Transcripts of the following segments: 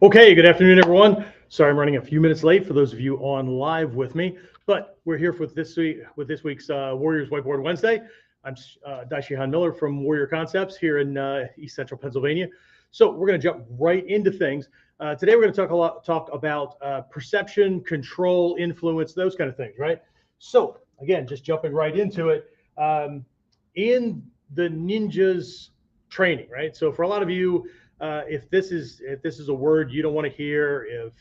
Okay, good afternoon, everyone. Sorry, I'm running a few minutes late for those of you on live with me, but we're here for this week's Warriors Whiteboard Wednesday. I'm Daishihan Miller from Warrior Concepts here in East Central Pennsylvania. So we're going to jump right into things. Today we're going to talk about perception, control, influence, those kind of things, right? So again, just jumping right into it. In the ninjas training, right? So for a lot of you, if this is a word you don't want to hear, if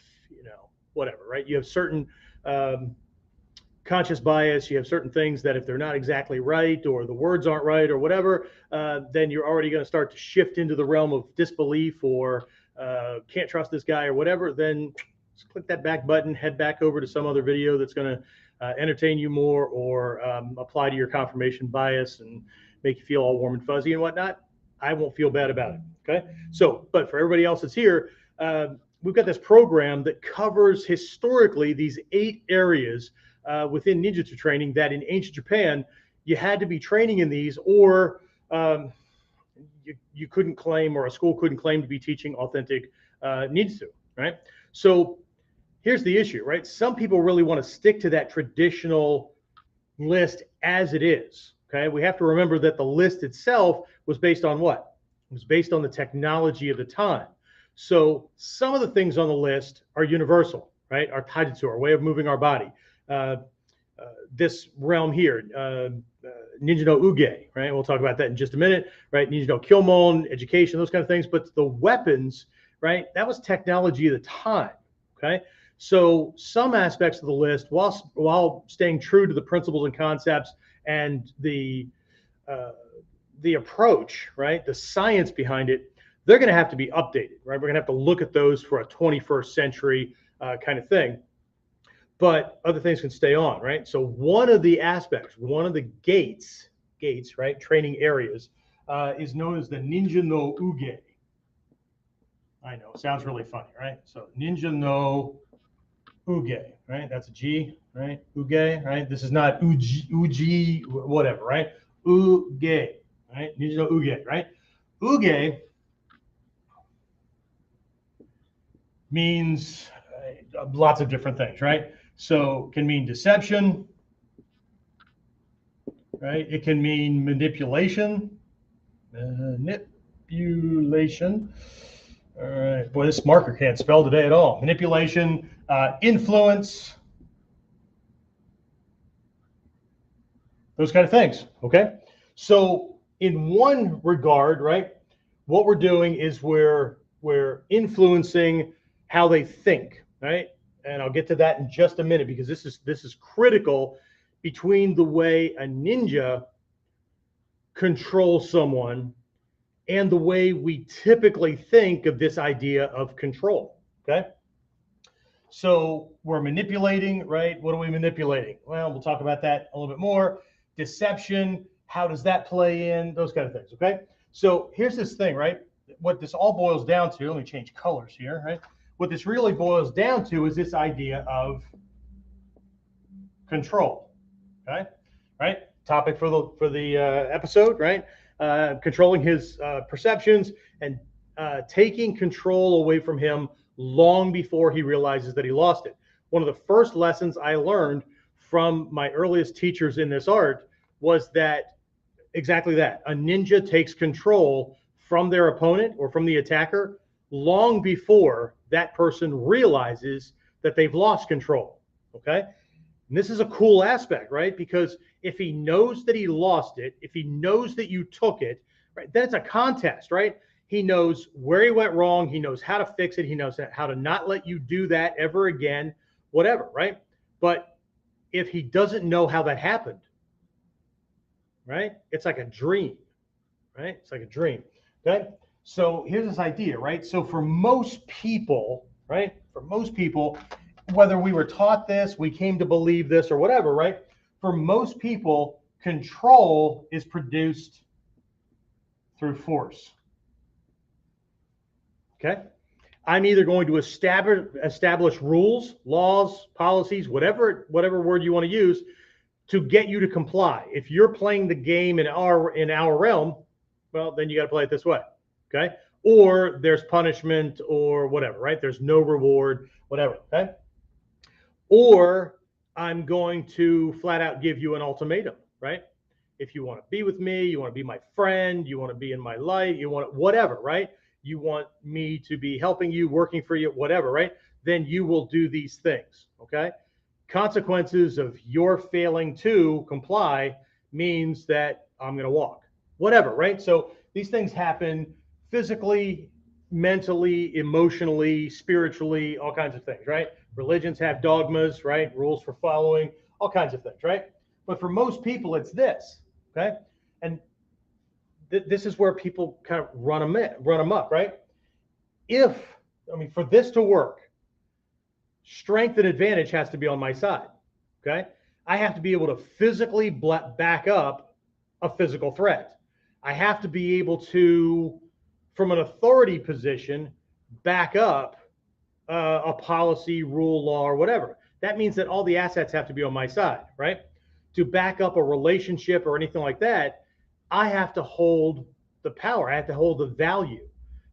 whatever, right? You have certain conscious bias. You have certain things that if they're not exactly right, or the words aren't right, or whatever, then you're already going to start to shift into the realm of disbelief, or can't trust this guy, or whatever. Then just click that back button, head back over to some other video that's going to entertain you more, or apply to your confirmation bias and make you feel all warm and fuzzy and whatnot. I won't feel bad about it. Okay. So, but for everybody else that's here, we've got this program that covers historically these 8 areas within Ninjutsu training that in ancient Japan, you had to be training in these, or you couldn't claim, or a school couldn't claim to be teaching authentic Ninjutsu, right? So here's the issue, right? Some people really want to stick to that traditional list as it is. Okay, we have to remember that the list itself was based on what? It was based on the technology of the time. So some of the things on the list are universal, right? Our taijutsu, our way of moving our body. This realm here, ninja no uge, right? We'll talk about that in just a minute, right? Ninja no kyomon, education, those kind of things. But the weapons, right? That was technology of the time, okay? So some aspects of the list, while staying true to the principles and concepts and the approach, right, the science behind it, they're going to have to be updated, right? We're going to have to look at those for a 21st century kind of thing. But other things can stay on, right? So one of the aspects, one of the gates, right, training areas, is known as the Ninja no Uge. I know, it sounds really funny, right? So Ninja no Uge, right? That's a G, right? Uge, right? This is not uji, whatever, right? Uge, right? Ninja no Uge, right? Uge means lots of different things, right? So can mean deception, right? It can mean manipulation. All right, boy, this marker can't spell today at all. Manipulation, influence, those kind of things, okay? So in one regard, right, what we're doing is we're influencing how they think, right? And I'll get to that in just a minute, because this is critical between the way a ninja controls someone and the way we typically think of this idea of control, okay? So we're manipulating, right? What are we manipulating? Well, we'll talk about that a little bit more. Deception, how does that play in? Those kind of things, okay? So here's this thing, right? What this all boils down to, let me change colors here, right? What this really boils down to is this idea of control, okay? Right? Topic for the episode, right? Controlling his perceptions and taking control away from him long before he realizes that he lost it. One of the first lessons I learned from my earliest teachers in this art was that exactly that. A ninja takes control from their opponent or from the attacker long before that person realizes that they've lost control, okay? And this is a cool aspect, right? Because if he knows that he lost it, if he knows that you took it, right, then it's a contest, right? He knows where he went wrong. He knows how to fix it. He knows how to not let you do that ever again, whatever, right? But if he doesn't know how that happened, right, it's like a dream, right? It's like a dream, okay? So here's this idea, right? So for most people, right, for most people, whether we were taught this, we came to believe this, or whatever, right? For most people, control is produced through force. Okay? I'm either going to establish rules, laws, policies, whatever word you want to use, to get you to comply. If you're playing the game in our realm, well, then you got to play it this way. Okay? or there's punishment or whatever, right? There's no reward, whatever, okay? Or I'm going to flat out give you an ultimatum, right? If you want to be with me, you want to be my friend, you want to be in my life, you want whatever, right? You want me to be helping you, working for you, whatever, right? Then you will do these things, okay? Consequences of your failing to comply means that I'm going to walk, whatever, right? So these things happen physically, mentally, emotionally, spiritually, all kinds of things, right? Religions have dogmas, right? Rules for following, all kinds of things, right? But for most people, it's this, okay? And this is where people kind of run amok, right? For this to work, strength and advantage has to be on my side, okay? I have to be able to physically back up a physical threat. I have to be able to, from an authority position, back up a policy, rule, law, or whatever. That means that all the assets have to be on my side, right? To back up a relationship or anything like that, I have to hold the power. I have to hold the value,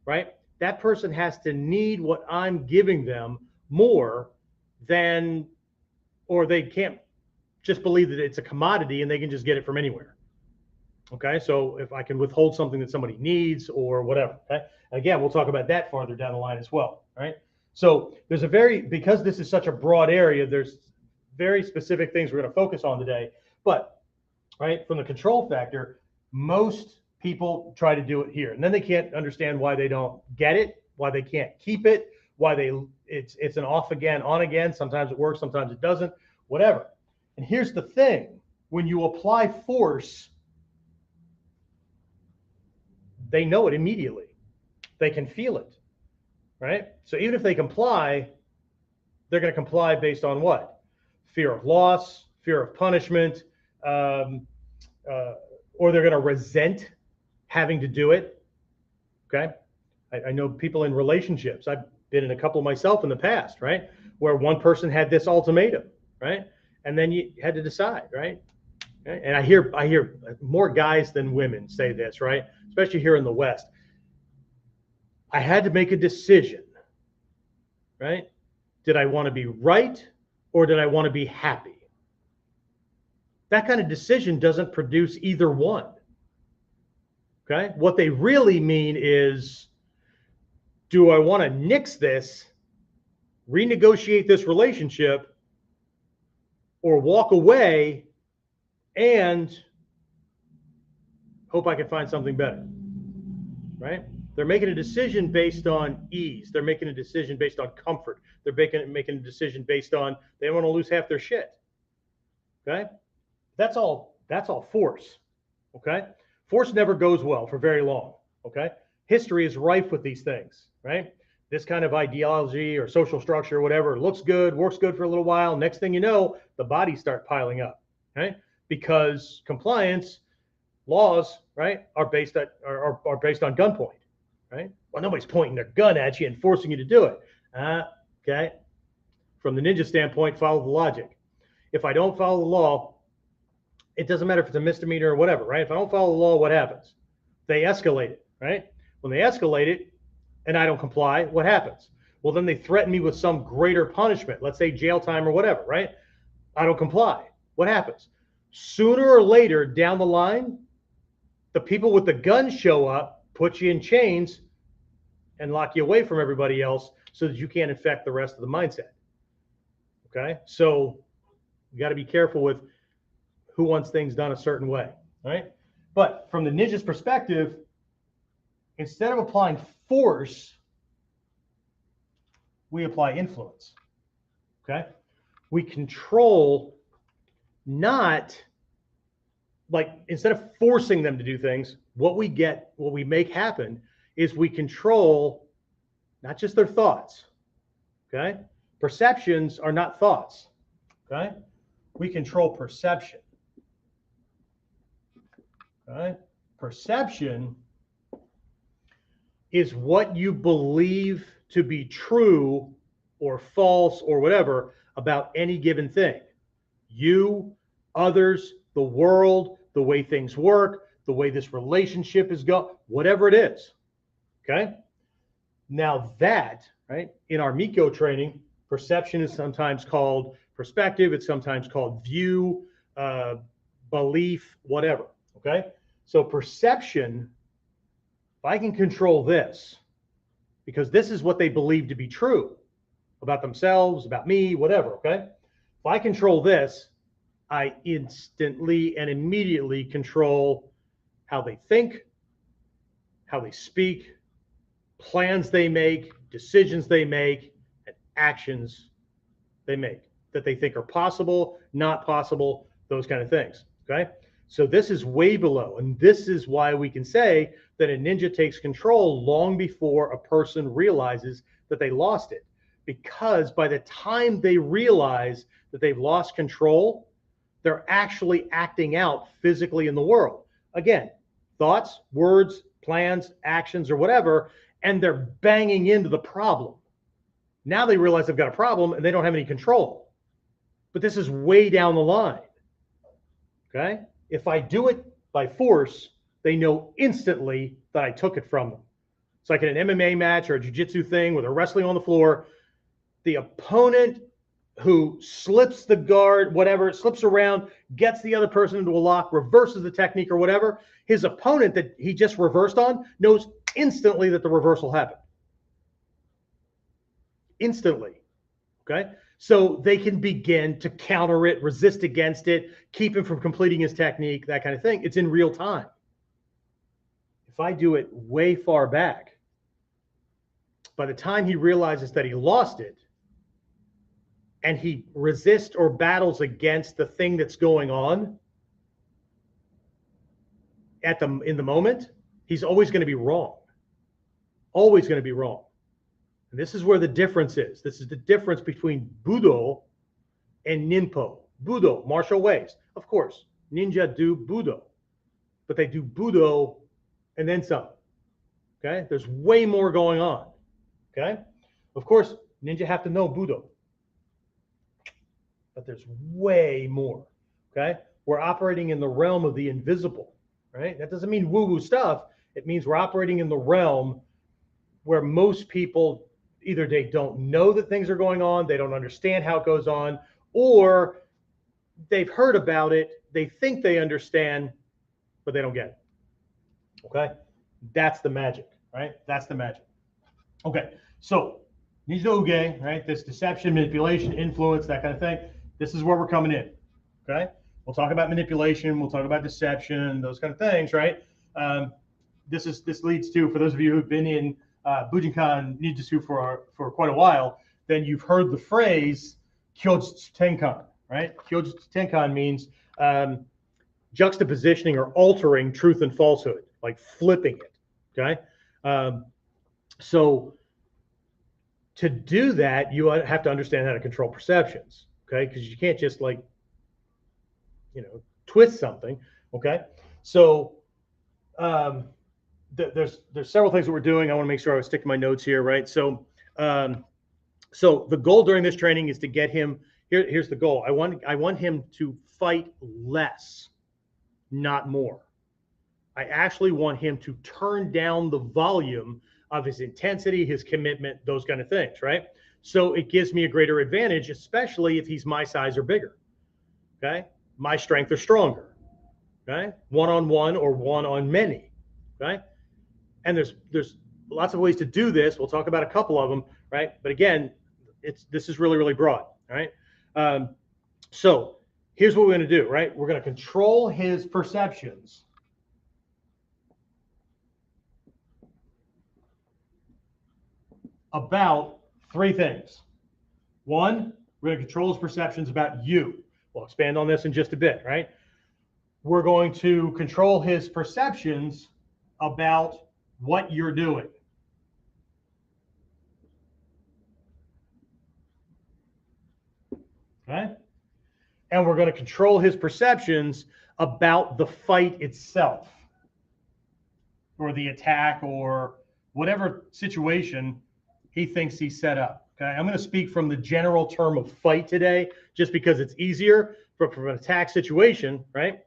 right? That person has to need what I'm giving them more than, or they can't just believe that it's a commodity and they can just get it from anywhere. Okay, so if I can withhold something that somebody needs or whatever, okay? Again, we'll talk about that farther down the line as well, right? So there's because this is such a broad area, there's very specific things we're going to focus on today. But, right, from the control factor, most people try to do it here. And then they can't understand why they don't get it, why they can't keep it, why it's an off again, on again. Sometimes it works, sometimes it doesn't, whatever. And here's the thing. When you apply force, they know it immediately. They can feel it, right? So even if they comply, they're going to comply based on what? Fear of loss, fear of punishment, or they're going to resent having to do it, okay? I know people in relationships. I've been in a couple myself in the past, right? Where one person had this ultimatum, right? And then you had to decide, right? And I hear more guys than women say this, right? Especially here in the West. I had to make a decision, right? Did I want to be right or did I want to be happy? That kind of decision doesn't produce either one. Okay? What they really mean is, do I want to nix this, renegotiate this relationship, or walk away and hope I can find something better? Right? They're making a decision based on ease. They're making a decision based on comfort. They're making a decision based on they don't want to lose half their shit. Okay? That's all force. Okay? Force never goes well for very long. Okay? History is rife with these things, right? This kind of ideology or social structure or whatever looks good, works good for a little while. Next thing you know, the bodies start piling up, right? Because compliance laws, right, are based on gunpoint, right? Well, nobody's pointing their gun at you and forcing you to do it. Okay. From the ninja standpoint, follow the logic. If I don't follow the law, it doesn't matter if it's a misdemeanor or whatever, right? If I don't follow the law, what happens? They escalate it, right? When they escalate it and I don't comply, what happens? Well, then they threaten me with some greater punishment, let's say jail time or whatever, right? I don't comply. What happens? Sooner or later down the line, the people with the guns show up, put you in chains, and lock you away from everybody else so that you can't infect the rest of the mindset. Okay? So you got to be careful with who wants things done a certain way, right? But from the ninja's perspective, instead of applying force, we apply influence. Okay? We control, not like, instead of forcing them to do things, what we make happen is we control not just their thoughts. Okay? Perceptions are not thoughts. Okay? We control perception. Okay? Perception is what you believe to be true or false or whatever about any given thing. You, others, the world, the way things work, the way this relationship is going, whatever it is. Okay? Now that, right, in our Miko training, perception is sometimes called perspective. It's sometimes called view, belief, whatever. Okay. So perception, if I can control this, because this is what they believe to be true about themselves, about me, whatever. Okay. If I control this, I instantly and immediately control how they think, how they speak, plans they make, decisions they make, and actions they make that they think are possible, not possible, those kind of things. Okay. So this is way below. And this is why we can say that a ninja takes control long before a person realizes that they lost it. Because by the time they realize that they've lost control, they're actually acting out physically in the world. Again, thoughts, words, plans, actions, or whatever, and they're banging into the problem. Now they realize they've got a problem and they don't have any control. But this is way down the line. Okay? If I do it by force, they know instantly that I took it from them. It's like in an MMA match or a jiu-jitsu thing where they're wrestling on the floor. The opponent who slips the guard, whatever, slips around, gets the other person into a lock, reverses the technique or whatever, his opponent that he just reversed on knows instantly that the reversal happened. Instantly. Okay? So they can begin to counter it, resist against it, keep him from completing his technique, that kind of thing. It's in real time. If I do it way far back, by the time he realizes that he lost it, and he resists or battles against the thing that's going on in the moment, he's always going to be wrong. Always going to be wrong. And this is where the difference is. This is the difference between Budo and Ninpo. Budo, martial ways. Of course, ninja do Budo, but they do Budo and then some. Okay? There's way more going on. Okay? Of course, ninja have to know Budo. But there's way more. Okay? We're operating in the realm of the invisible. Right? That doesn't mean woo-woo stuff. It means we're operating in the realm where most people either they don't know that things are going on, they don't understand how it goes on, or they've heard about it, they think they understand, but they don't get it. Okay? That's the magic, right? That's the magic. Okay, so Ninja Uge, right? This deception, manipulation, influence, that kind of thing. This is where we're coming in. Okay? We'll talk about manipulation, we'll talk about deception, those kind of things, right? This leads to, for those of you who've been in Bujinkan Ninjutsu for quite a while, then you've heard the phrase Kyojutsu Tenkan, right? Kyojutsu Tenkan means juxtapositioning or altering truth and falsehood, like flipping it, okay? So to do that, you have to understand how to control perceptions, okay? Because you can't just like, twist something, okay? So there's several things that we're doing. I want to make sure I stick to my notes here, right? So so the goal during this training is to get him. Here's the goal. I want him to fight less, not more. I actually want him to turn down the volume of his intensity, his commitment, those kind of things, right? So it gives me a greater advantage, especially if he's my size or bigger. Okay, my strength or stronger. Okay, one-on-one or one-on-many. Okay. And there's lots of ways to do this. We'll talk about a couple of them, right? But again, this is really, really broad, all right? So here's what we're going to do, right? We're going to control his perceptions about three things. One, we're going to control his perceptions about you. We'll expand on this in just a bit, right? We're going to control his perceptions about what you're doing. Okay? And we're going to control his perceptions about the fight itself, or the attack, or whatever situation he thinks he's set up. Okay? I'm going to speak from the general term of fight today, just because it's easier from an attack situation, right?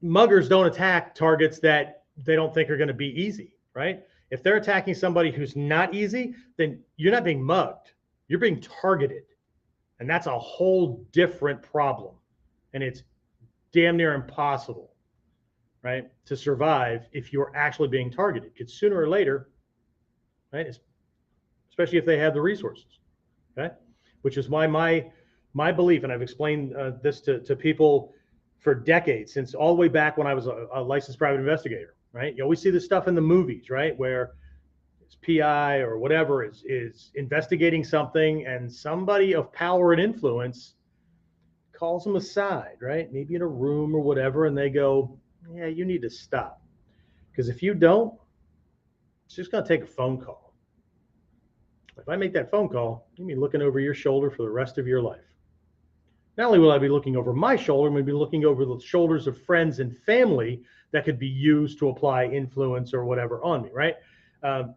Muggers don't attack targets that they don't think are going to be easy, right? If they're attacking somebody who's not easy, then you're not being mugged. You're being targeted. And that's a whole different problem. And it's damn near impossible, right, to survive if you're actually being targeted. Because sooner or later, right, especially if they have the resources, okay, which is why my belief, and I've explained this to people for decades, since all the way back when I was a licensed private investigator, right? You always see this stuff in the movies, right, where this PI or whatever is investigating something, and somebody of power and influence calls them aside, right? Maybe in a room or whatever, and they go, yeah, you need to stop. Because if you don't, it's just going to take a phone call. If I make that phone call, you'll be looking over your shoulder for the rest of your life. Not only will I be looking over my shoulder, I'm going to be looking over the shoulders of friends and family that could be used to apply influence or whatever on me, right?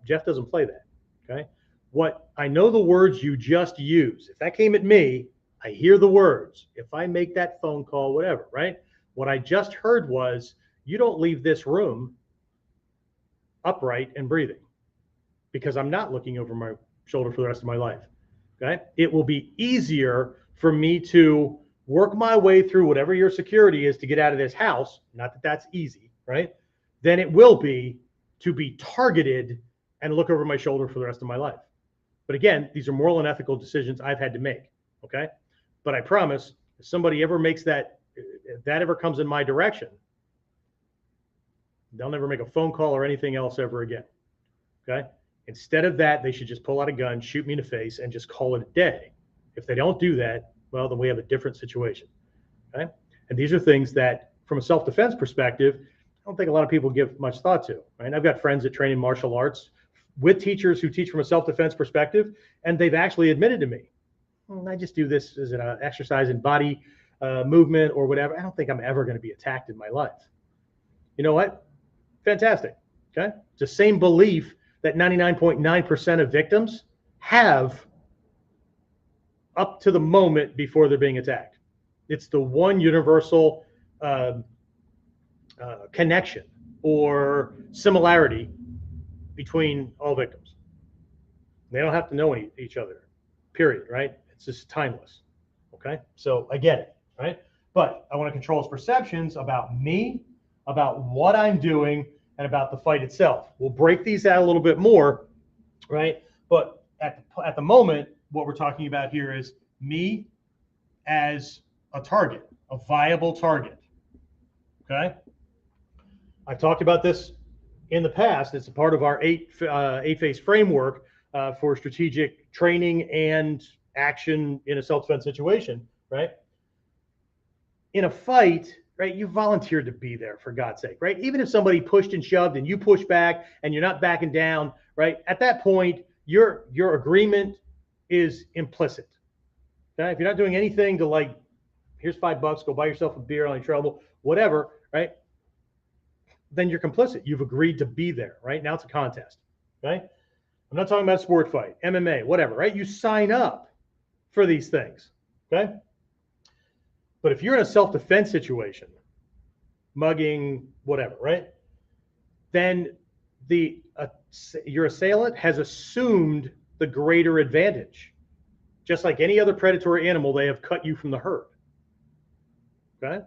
Jeff doesn't play that, okay? What I know the words you just used. If that came at me, I hear the words. If I make that phone call, whatever, right? What I just heard was, you don't leave this room upright and breathing, because I'm not looking over my shoulder for the rest of my life, okay? It will be easier for me to work my way through whatever your security is to get out of this house, not that that's easy, right? Than it will be to be targeted and look over my shoulder for the rest of my life. But again, these are moral and ethical decisions I've had to make, okay? But I promise, if somebody ever makes that, if that ever comes in my direction, they'll never make a phone call or anything else ever again, okay? Instead of that, they should just pull out a gun, shoot me in the face, and just call it a day. If they don't do that, well, then we have a different situation, okay? And these are things that, from a self-defense perspective, I don't think a lot of people give much thought to, right? I've got friends that train in martial arts with teachers who teach from a self-defense perspective, and they've actually admitted to me, I just do this as an exercise in body movement or whatever. I don't think I'm ever going to be attacked in my life. You know what? Fantastic, okay? It's the same belief that 99.9% of victims have up to the moment before they're being attacked. It's the one universal connection or similarity between all victims. They don't have to know each other, period, right? It's just timeless, okay? So I get it, right? But I want to control his perceptions about me, about what I'm doing, and about the fight itself. We'll break these out a little bit more, right? But at the moment, what we're talking about here is me as a target, a viable target, okay? I've talked about this in the past. It's a part of our eight-phase framework for strategic training and action in a self-defense situation, right? In a fight, right, you volunteered to be there, for God's sake, right? Even if somebody pushed and shoved and you push back and you're not backing down, right? At that point, your agreement is implicit. Okay? If you're not doing anything to, like, here's $5, go buy yourself a beer, only trouble, whatever, right? Then you're complicit. You've agreed to be there, right? Now it's a contest, okay? I'm not talking about a sport fight, MMA, whatever, right? You sign up for these things, okay? But if you're in a self-defense situation, mugging, whatever, right? Then your assailant has assumed the greater advantage. Just like any other predatory animal, they have cut you from the herd, okay?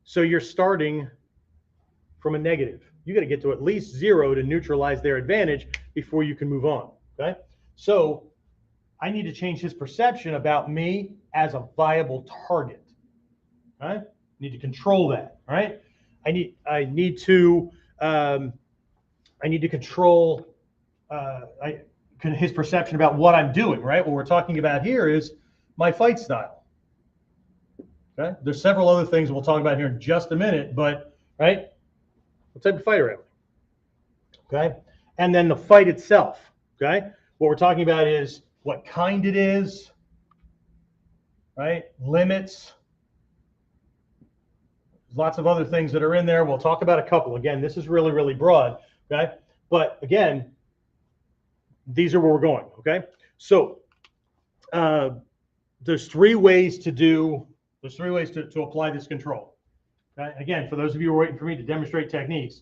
So you're starting from a negative. You got to get to at least 0 to neutralize their advantage before you can move on, okay? So I need to change his perception about me as a viable target, right? I need to control that, right? I need to control his perception about what I'm doing, right? What we're talking about here is my fight style, okay? There's several other things we'll talk about here in just a minute, but, right? What type of fighter am I? Okay? And then the fight itself, okay? What we're talking about is what kind it is, right? Limits. Lots of other things that are in there. We'll talk about a couple. Again, this is really, really broad, okay? But again, these are where we're going, okay? So there's three ways to apply this control. Okay? Again, for those of you who are waiting for me to demonstrate techniques,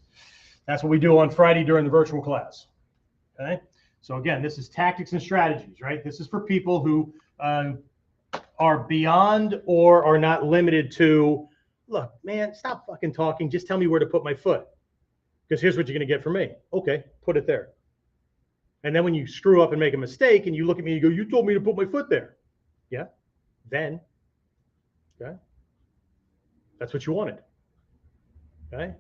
That's what we do on Friday during the virtual class. Okay. So again, this is tactics and strategies, right? This is for people who are beyond or are not limited to, look, man, stop fucking talking. Just tell me where to put my foot. Because here's what you're going to get from me. Okay, put it there. And then when you screw up and make a mistake and you look at me and you go, you told me to put my foot there. Yeah. Then, okay. That's what you wanted. Okay.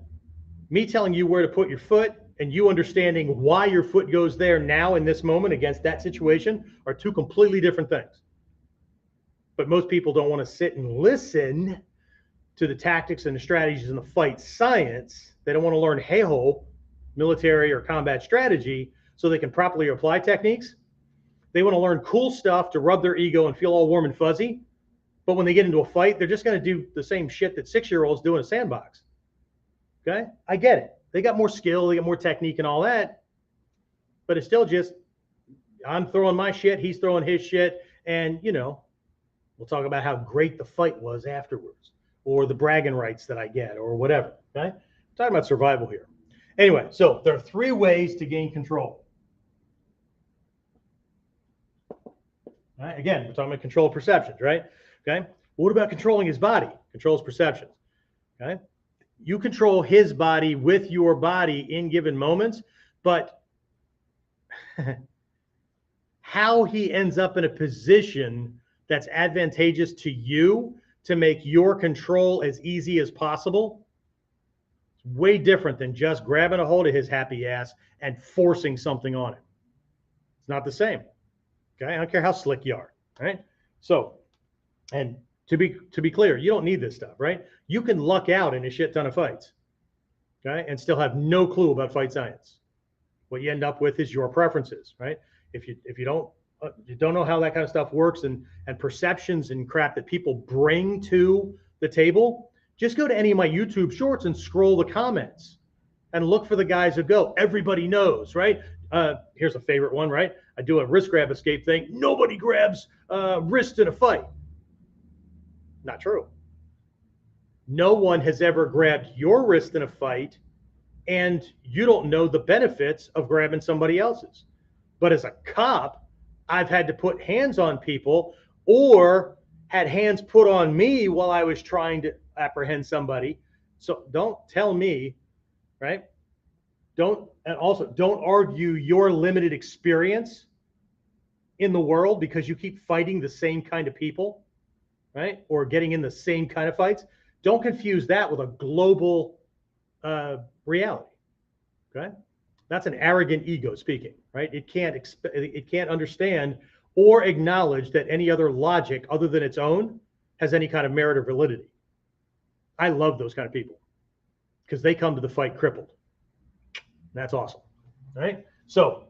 Me telling you where to put your foot and you understanding why your foot goes there now in this moment against that situation are two completely different things. But most people don't want to sit and listen to the tactics and the strategies and the fight science. They don't want to learn hey-ho military or combat strategy so they can properly apply techniques. They want to learn cool stuff to rub their ego and feel all warm and fuzzy. But when they get into a fight, they're just going to do the same shit that 6-year-olds do in a sandbox. Okay? I get it. They got more skill, they got more technique and all that. But it's still just, I'm throwing my shit, he's throwing his shit. And, you know, we'll talk about how great the fight was afterwards, or the bragging rights that I get, or whatever. Okay? I'm talking about survival here. Anyway, so there are 3 ways to gain control. All right? Again, we're talking about control of perceptions, right? Okay. Well, what about controlling his body? Controls perceptions. Okay. You control his body with your body in given moments, but how he ends up in a position that's advantageous to you to make your control as easy as possible, it's way different than just grabbing a hold of his happy ass and forcing something on him. It's not the same. Okay. I don't care how slick you are. Right. So, and to be clear, you don't need this stuff, right? You can luck out in a shit ton of fights, okay, and still have no clue about fight science. What you end up with is your preferences, right? If you don't know how that kind of stuff works and perceptions and crap that people bring to the table, just go to any of my YouTube shorts and scroll the comments and look for the guys who go, everybody knows, right? Here's a favorite one, right? I do a wrist grab escape thing. Nobody grabs wrist in a fight. Not true. No one has ever grabbed your wrist in a fight, and you don't know the benefits of grabbing somebody else's. But as a cop, I've had to put hands on people or had hands put on me while I was trying to apprehend somebody. So don't tell me, right? And also don't argue your limited experience in the world because you keep fighting the same kind of people. Right? Or getting in the same kind of fights. Don't confuse that with a global reality. Okay? That's an arrogant ego speaking, right? It can't understand or acknowledge that any other logic other than its own has any kind of merit or validity. I love those kind of people because they come to the fight crippled. That's awesome. Right? So,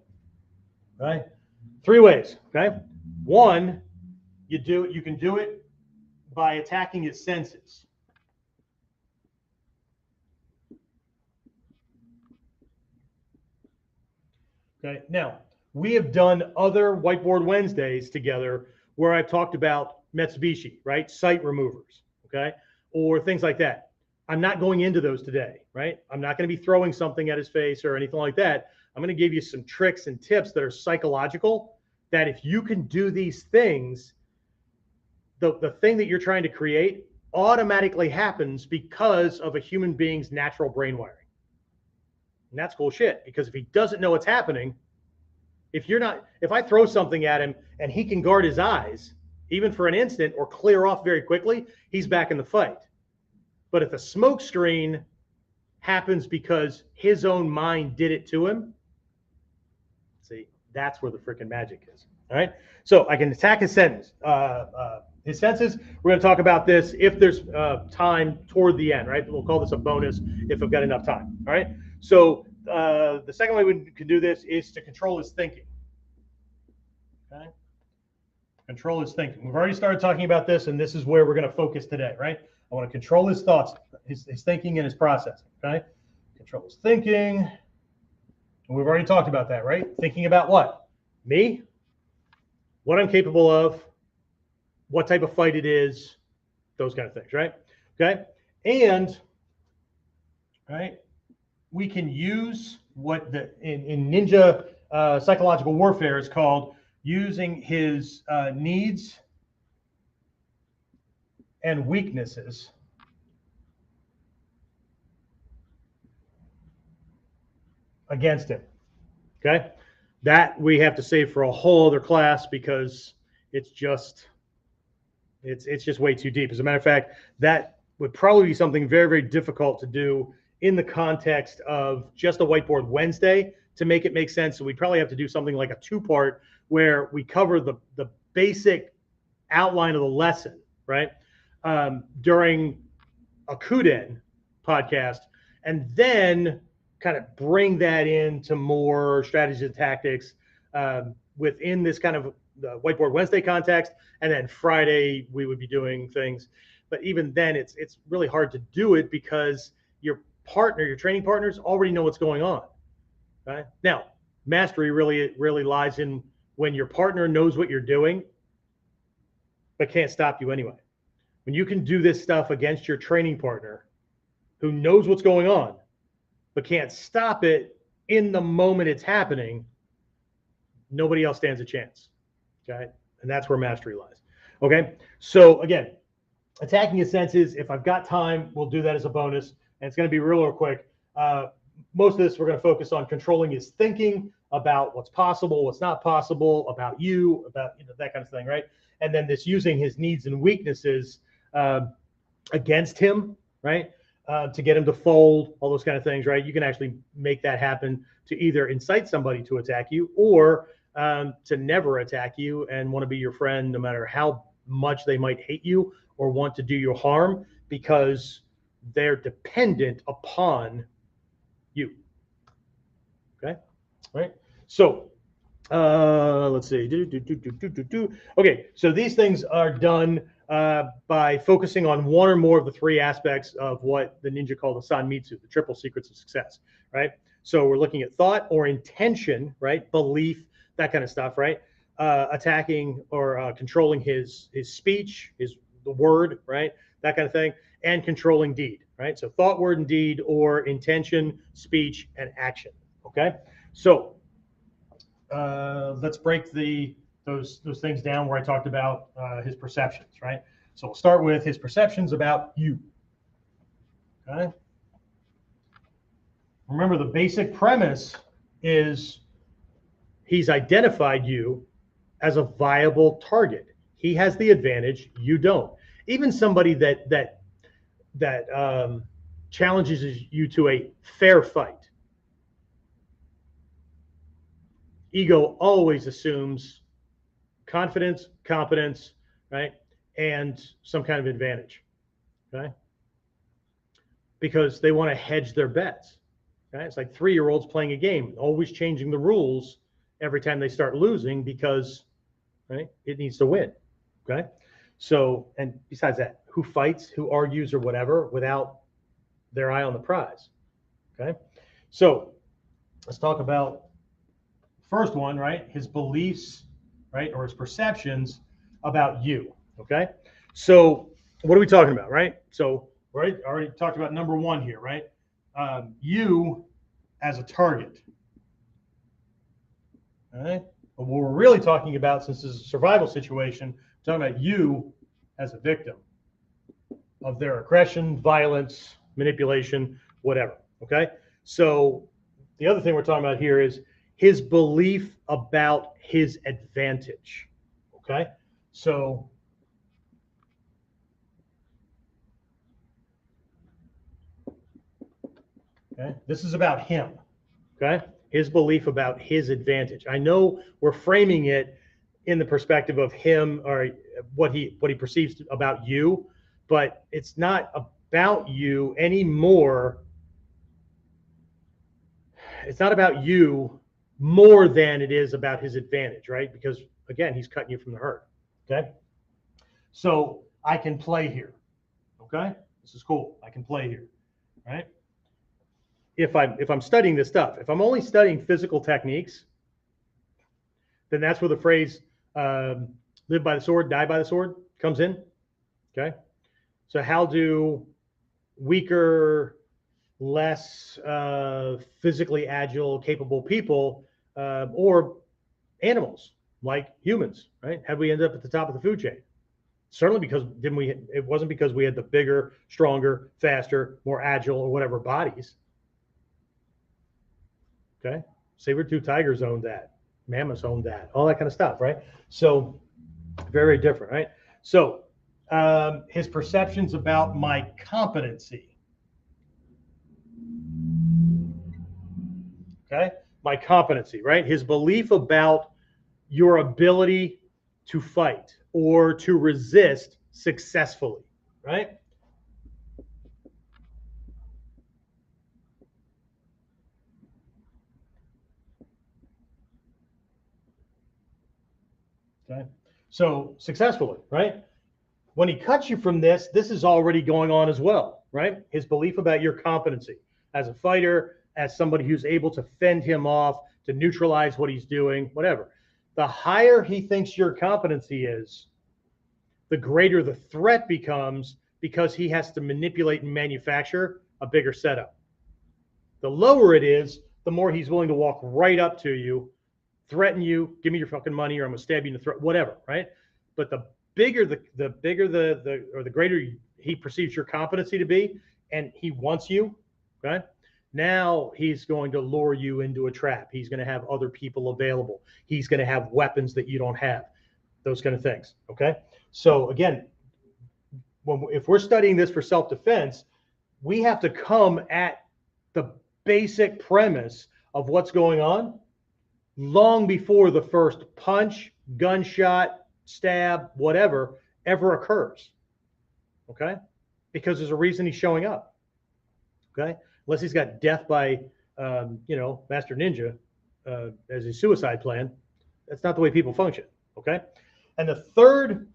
right? 3 ways. Okay? 1, you can do it by attacking his senses. Okay. Now, we have done other Whiteboard Wednesdays together where I've talked about Mitsubishi, right? Sight removers, okay? Or things like that. I'm not going into those today, right? I'm not going to be throwing something at his face or anything like that. I'm going to give you some tricks and tips that are psychological, that if you can do these things, the thing that you're trying to create automatically happens because of a human being's natural brain wiring. And that's cool shit, because if he doesn't know what's happening, if I throw something at him and he can guard his eyes, even for an instant, or clear off very quickly, he's back in the fight. But if the smoke screen happens because his own mind did it to him, see, that's where the freaking magic is. All right. So I can attack his senses. His senses. We're going to talk about this if there's time toward the end, right? We'll call this a bonus if I've got enough time. All right. So the second way we can do this is to control his thinking. Okay. Control his thinking. We've already started talking about this, and this is where we're going to focus today, right? I want to control his thoughts, his thinking, and his processing. Okay. Control his thinking. And we've already talked about that, right? Thinking about what? Me, what I'm capable of, what type of fight it is, those kind of things, right? Okay. And, right, we can use what in ninja psychological warfare is called using his needs and weaknesses against him. Okay, that we have to save for a whole other class because it's just way too deep. As a matter of fact, that would probably be something very, very difficult to do in the context of just a Whiteboard Wednesday to make it make sense. So we'd probably have to do something like a two-part where we cover the basic outline of the lesson, right? During a Kuden podcast, and then kind of bring that into more strategies and tactics within this kind of the Whiteboard Wednesday context, and then Friday we would be doing things. But even then, it's really hard to do it because your training partners already know what's going on. Right? Now, mastery really lies in when your partner knows what you're doing, but can't stop you anyway. When you can do this stuff against your training partner who knows what's going on, but can't stop it in the moment it's happening, nobody else stands a chance. Okay. And that's where mastery lies. Okay. So again, attacking his senses, if I've got time, we'll do that as a bonus. And it's going to be real quick. Most of this, we're going to focus on controlling his thinking about what's possible, what's not possible, about you, about that kind of thing, right? And then this using his needs and weaknesses against him, right? To get him to fold, all those kind of things, right? You can actually make that happen to either incite somebody to attack you or to never attack you and want to be your friend no matter how much they might hate you or want to do you harm because they're dependent upon you. Okay, right? So let's see. Okay, so these things are done by focusing on one or more of the three aspects of what the ninja call the Sanmitsu, the triple secrets of success, right? So we're looking at thought or intention, right? Belief, that kind of stuff, right? Attacking or controlling his speech, the word, right? That kind of thing, and controlling deed, right? So thought, word, and deed, or intention, speech, and action. Okay, so let's break those things down where I talked about his perceptions, right? So we'll start with his perceptions about you. Okay. Remember, the basic premise is he's identified you as a viable target. He has the advantage, you don't. Even somebody that challenges you to a fair fight. Ego always assumes confidence, competence, right? And some kind of advantage, okay? Because they want to hedge their bets, right? It's like 3-year-olds playing a game, always changing the rules every time they start losing because, right, it needs to win, okay? So, and besides that, who fights, who argues or whatever without their eye on the prize, okay? So let's talk about first one, right? His beliefs, right? Or his perceptions about you, okay? So what are we talking about, right? So we already talked about number one here, right? You as a target, all right? But what we're really talking about, since this is a survival situation, we're talking about you as a victim of their aggression, violence, manipulation, whatever, okay? So the other thing we're talking about here is his belief about his advantage, okay? So okay, this is about him, okay? His belief about his advantage. I know we're framing it in the perspective of him or what he perceives about you, but it's not about you anymore. It's not about you more than it is about his advantage, right? Because again, he's cutting you from the herd. Okay. So I can play here. Okay. This is cool. I can play here. Right. If I'm studying this stuff, if I'm only studying physical techniques, then that's where the phrase live by the sword, die by the sword comes in. Okay. So how do weaker, less physically agile, capable people, or animals like humans, right? Had we ended up at the top of the food chain? Certainly because didn't we? It wasn't because we had the bigger, stronger, faster, more agile, or whatever bodies. Okay, saber-tooth tigers owned that, mammoths owned that, all that kind of stuff, right? So very different, right? So his perceptions about my competency. Okay, my competency, right? His belief about your ability to fight or to resist successfully, right? Okay. So successfully, right? When he cuts you from this, this is already going on as well, right? His belief about your competency as a fighter, as somebody who's able to fend him off, to neutralize what he's doing, whatever. The higher he thinks your competency is, the greater the threat becomes because he has to manipulate and manufacture a bigger setup. The lower it is, the more he's willing to walk right up to you, threaten you, give me your fucking money or I'm gonna stab you in the throat, whatever, right? But the bigger the greater he perceives your competency to be, and he wants you, okay? Now he's going to lure you into a trap. He's going to have other people available. He's going to have weapons that you don't have, those kind of things, okay? So again, if we're studying this for self-defense, we have to come at the basic premise of what's going on long before the first punch, gunshot, stab, whatever ever occurs. Okay? Because there's a reason he's showing up. Okay? Unless he's got death by, Master Ninja as his suicide plan. That's not the way people function. Okay? And the third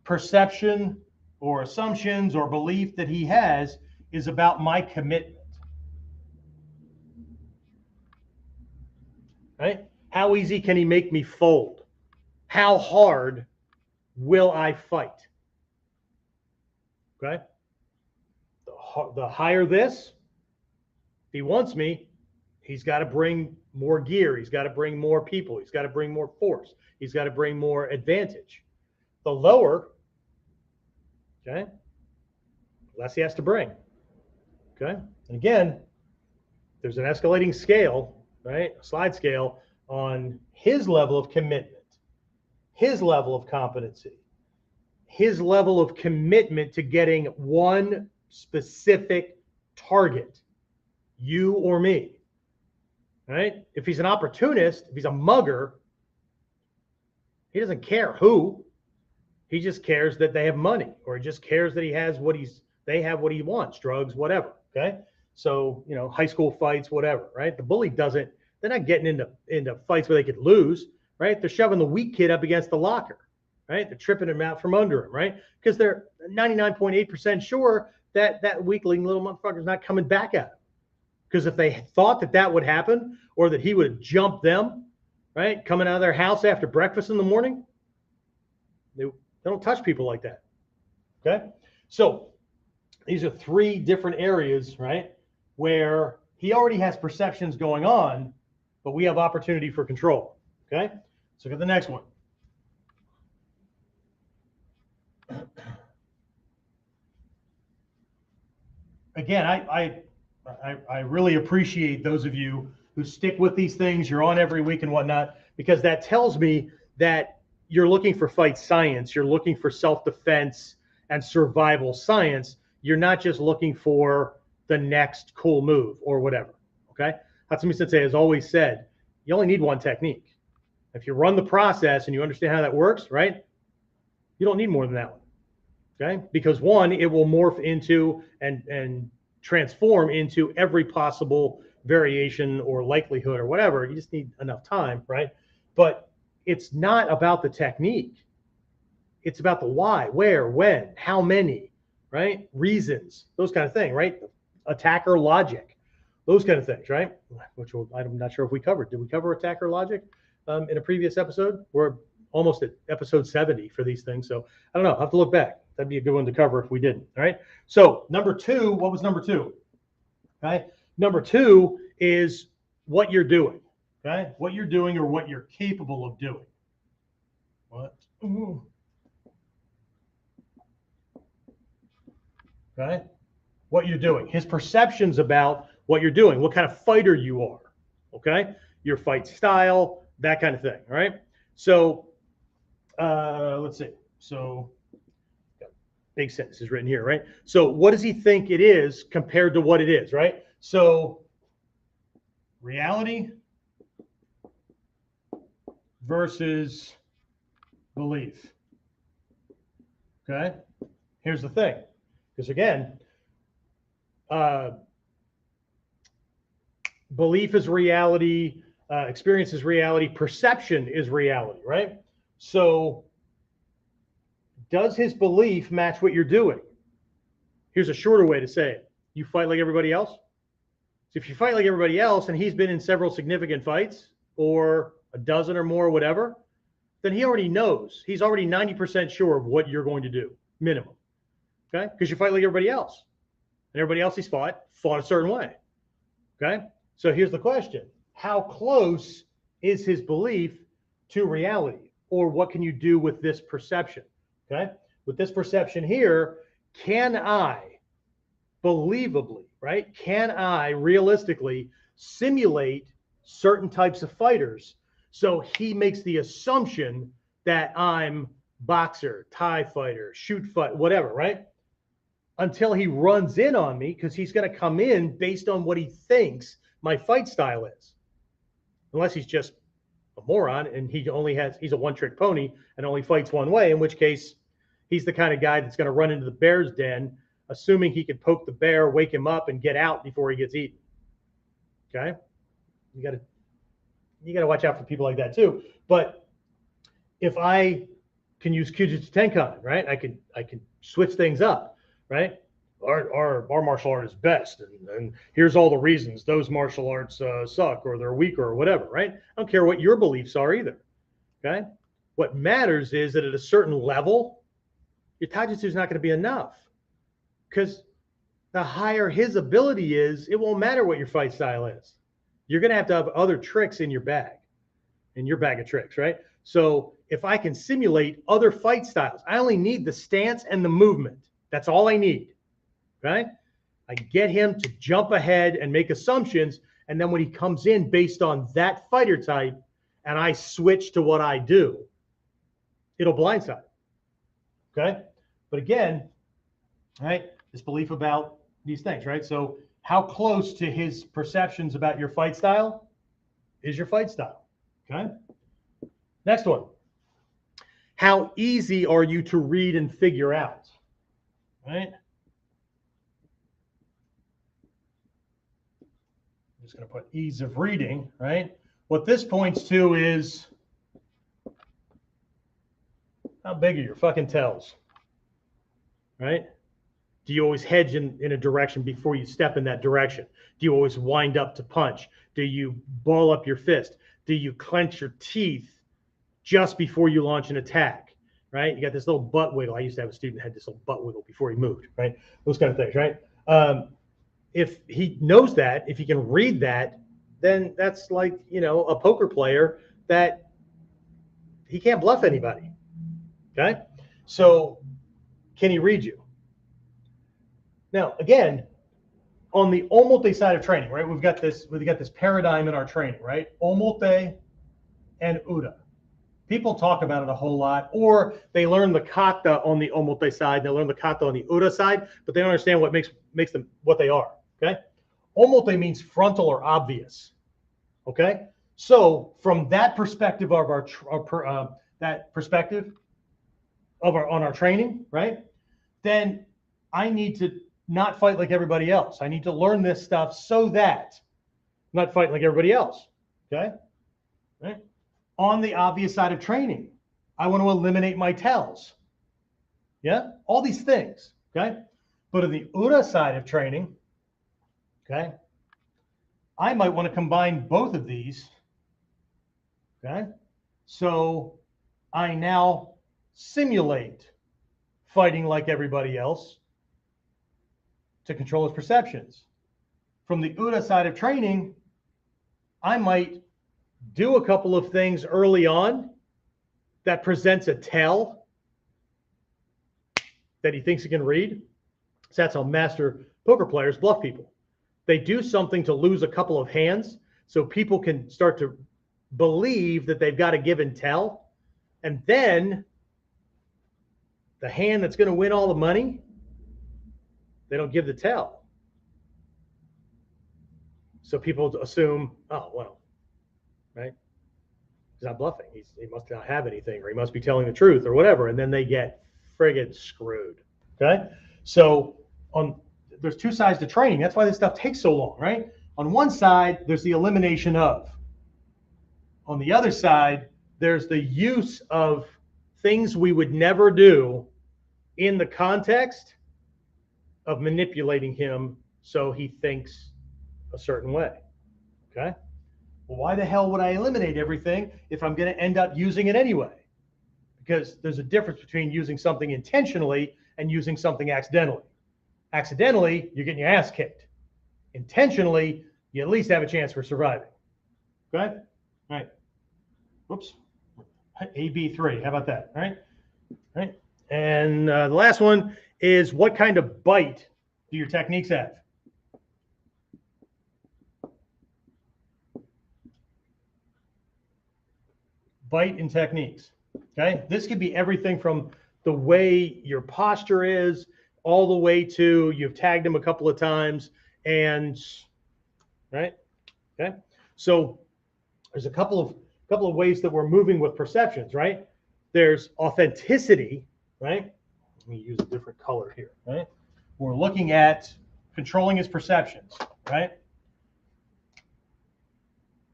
perception or assumptions or belief that he has is about my commitment. Right? How easy can he make me fold? How hard will I fight? Okay? The higher this, if he wants me, he's got to bring more gear. He's got to bring more people. He's got to bring more force. He's got to bring more advantage. The lower, okay, less he has to bring. Okay? And again, there's an escalating scale, right? A slide scale on his level of commitment, his level of competency, his level of commitment to getting one specific target, you or me, right? If he's an opportunist, if he's a mugger, he doesn't care who. He just cares that they have money, or he just cares that he has they have what he wants, drugs, whatever, okay? So, high school fights, whatever, right? The bully they're not getting into fights where they could lose, right? They're shoving the weak kid up against the locker, right? They're tripping him out from under him, right? Because they're 99.8% sure that weakling little motherfucker's not coming back at him. Because if they thought that would happen, or that he would jump them, right, coming out of their house after breakfast in the morning, they don't touch people like that, okay? So these are three different areas, right, where he already has perceptions going on, but we have opportunity for control, okay? So look at the next one. Again, I really appreciate those of you who stick with these things. You're on every week and whatnot, because that tells me that you're looking for fight science. You're looking for self-defense and survival science. You're not just looking for the next cool move or whatever, okay? Hatsumi Sensei has always said, you only need one technique. If you run the process and you understand how that works, right, you don't need more than that one, okay? Because one, it will morph into and transform into every possible variation or likelihood or whatever. You just need enough time, right? But it's not about the technique. It's about the why, where, when, how many, right? Reasons, those kind of things, right? Attacker logic, those kind of things, right? Which I'm not sure if we covered. Did we cover attacker logic in a previous episode? We're almost at episode 70 for these things. So I don't know. I'll have to look back. That'd be a good one to cover if we didn't. All right. So number two, what was number two? Okay. Number two is what you're doing. Okay. What you're doing or what you're capable of doing. What? Ooh. Okay. What you're doing. His perceptions about what you're doing, what kind of fighter you are. Okay. Your fight style, that kind of thing. All right. So let's see. So big sentence is written here, right? So what does he think it is compared to what it is, right? So reality versus belief. Okay. Here's the thing, because again, belief is reality, experience is reality, perception is reality, right? So does his belief match what you're doing? Here's a shorter way to say it. You fight like everybody else. So if you fight like everybody else and he's been in several significant fights or a dozen or more, whatever, then he already knows. He's already 90% sure of what you're going to do, minimum. Okay? Because you fight like everybody else. And everybody else he's fought a certain way. Okay? So here's the question. How close is his belief to reality? Or what can you do with this perception? Okay? With this perception here, can I believably, right? Can I realistically simulate certain types of fighters so he makes the assumption that I'm boxer, Thai fighter, shoot fight, whatever, right? Until he runs in on me, because he's going to come in based on what he thinks my fight style is. Unless he's just a moron and he's a one-trick pony and only fights one way, in which case he's the kind of guy that's going to run into the bear's den, assuming he can poke the bear, wake him up, and get out before he gets eaten. Okay? You gotta watch out for people like that too. But if I can use Kyujutsu Tenkan, right? I can switch things up, right? Our martial art is best, and here's all the reasons those martial arts suck or they're weaker or whatever, right? I don't care what your beliefs are either. Okay? What matters is that at a certain level, your taijutsu is not going to be enough, because the higher his ability is, it won't matter what your fight style is. You're going to have other tricks in your bag of tricks, right? So if I can simulate other fight styles, I only need the stance and the movement. That's all I need. Right? I get him to jump ahead and make assumptions. And then when he comes in based on that fighter type and I switch to what I do, it'll blindside him. Okay? But again, right, this belief about these things, right? So how close to his perceptions about your fight style is your fight style? Okay? Next one. How easy are you to read and figure out? Right? I'm just going to put ease of reading, right? What this points to is how big are your fucking tells, right? Do you always hedge in a direction before you step in that direction? Do you always wind up to punch? Do you ball up your fist? Do you clench your teeth just before you launch an attack, right? You got this little butt wiggle. I used to have a student that had this little butt wiggle before he moved, right? Those kind of things, right? If he knows that, if he can read that, then that's like, a poker player that he can't bluff anybody. Okay? So can he read you? Now, again, on the omote side of training, right? We've got this paradigm in our training, right? Omote and uda. People talk about it a whole lot, or they learn the kata on the omote side, they learn the kata on the uda side, but they don't understand what makes them what they are. Okay? Omote means frontal or obvious. Okay? So from that perspective of on our training, right? Then I need to not fight like everybody else. I need to learn this stuff so that I'm not fighting like everybody else. Okay? Right? On the obvious side of training, I want to eliminate my tells. Yeah? All these things. Okay? But on the uda side of training, okay, I might want to combine both of these. Okay? So I now simulate fighting like everybody else to control his perceptions. From the Uda side of training, I might do a couple of things early on that presents a tell that he thinks he can read. So that's how master poker players bluff people. They do something to lose a couple of hands so people can start to believe that they've got a give and tell. And then the hand that's going to win all the money, they don't give the tell. So people assume, oh, well, right? He's not bluffing. He must not have anything, or he must be telling the truth, or whatever. And then they get friggin' screwed. Okay? So there's two sides to training. That's why this stuff takes so long, right? On one side, there's the elimination of. On the other side, there's the use of things we would never do in the context of manipulating him so he thinks a certain way. Okay? Well, why the hell would I eliminate everything if I'm going to end up using it anyway? Because there's a difference between using something intentionally and using something accidentally. Accidentally, you're getting your ass kicked. Intentionally, you at least have a chance for surviving. Okay? All right. Whoops. AB3. How about that? All right. All right. And the last one is, what kind of bite do your techniques have? Bite and techniques. Okay. This could be everything from the way your posture is all the way to you've tagged him a couple of times and right. Okay. So there's a couple of ways that we're moving with perceptions, right? There's authenticity, right? Let me use a different color here, right? We're looking at controlling his perceptions, right?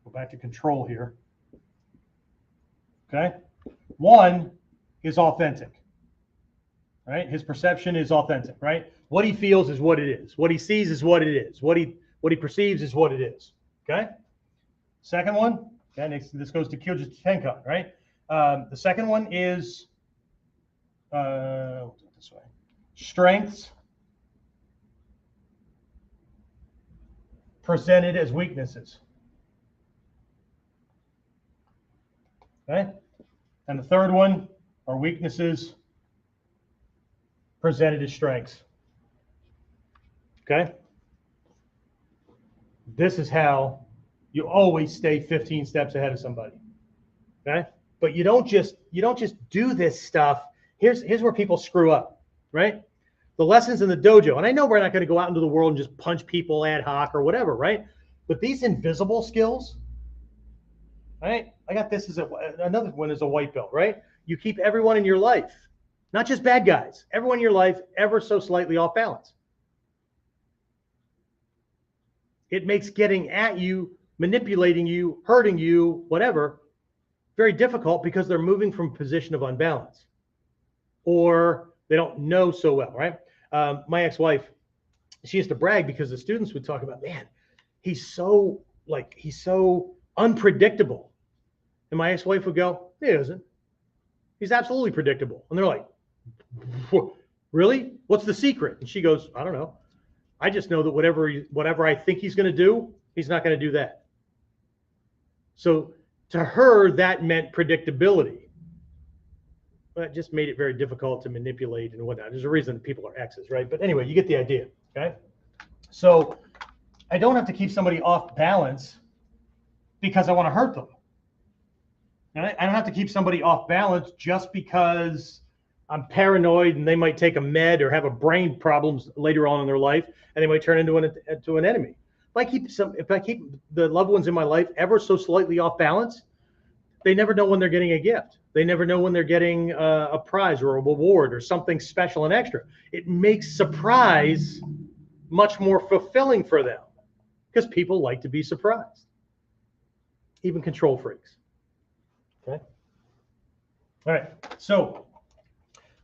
Go back to control here. Okay. One is authentic, right? His perception is authentic, right? What he feels is what it is. What he sees is what it is. What he perceives is what it is. Okay. Second one, okay, this goes to Kyojin Tenkan, right? The second one is we'll do it this way. Strengths presented as weaknesses. Okay? And the third one are weaknesses presented as strengths. Okay? This is how you always stay 15 steps ahead of somebody. Okay? But you don't just do this stuff. Here's where people screw up, right? The lessons in the dojo, and I know we're not going to go out into the world and just punch people ad hoc or whatever, right? But these invisible skills, right? I got this as another one is a white belt, right? You keep everyone in your life, not just bad guys, everyone in your life ever so slightly off balance. It makes getting at you, manipulating you, hurting you, whatever, very difficult because they're moving from a position of unbalance or they don't know so well, right? My ex-wife, she used to brag because the students would talk about, man, he's so unpredictable. And my ex-wife would go, he isn't. He's absolutely predictable. And they're like, really? What's the secret? And she goes, I don't know. I just know that whatever I think he's going to do, he's not going to do that. So to her, that meant predictability. That just made it very difficult to manipulate and whatnot. There's a reason people are exes, right? But anyway, you get the idea, okay? So I don't have to keep somebody off balance because I want to hurt them. And I don't have to keep somebody off balance just because I'm paranoid and they might take a med or have a brain problems later on in their life and they might turn into an enemy. If I keep the loved ones in my life ever so slightly off balance, they never know when they're getting a gift. They never know when they're getting a prize or a reward or something special and extra. It makes surprise much more fulfilling for them because people like to be surprised, even control freaks. Okay. All right. So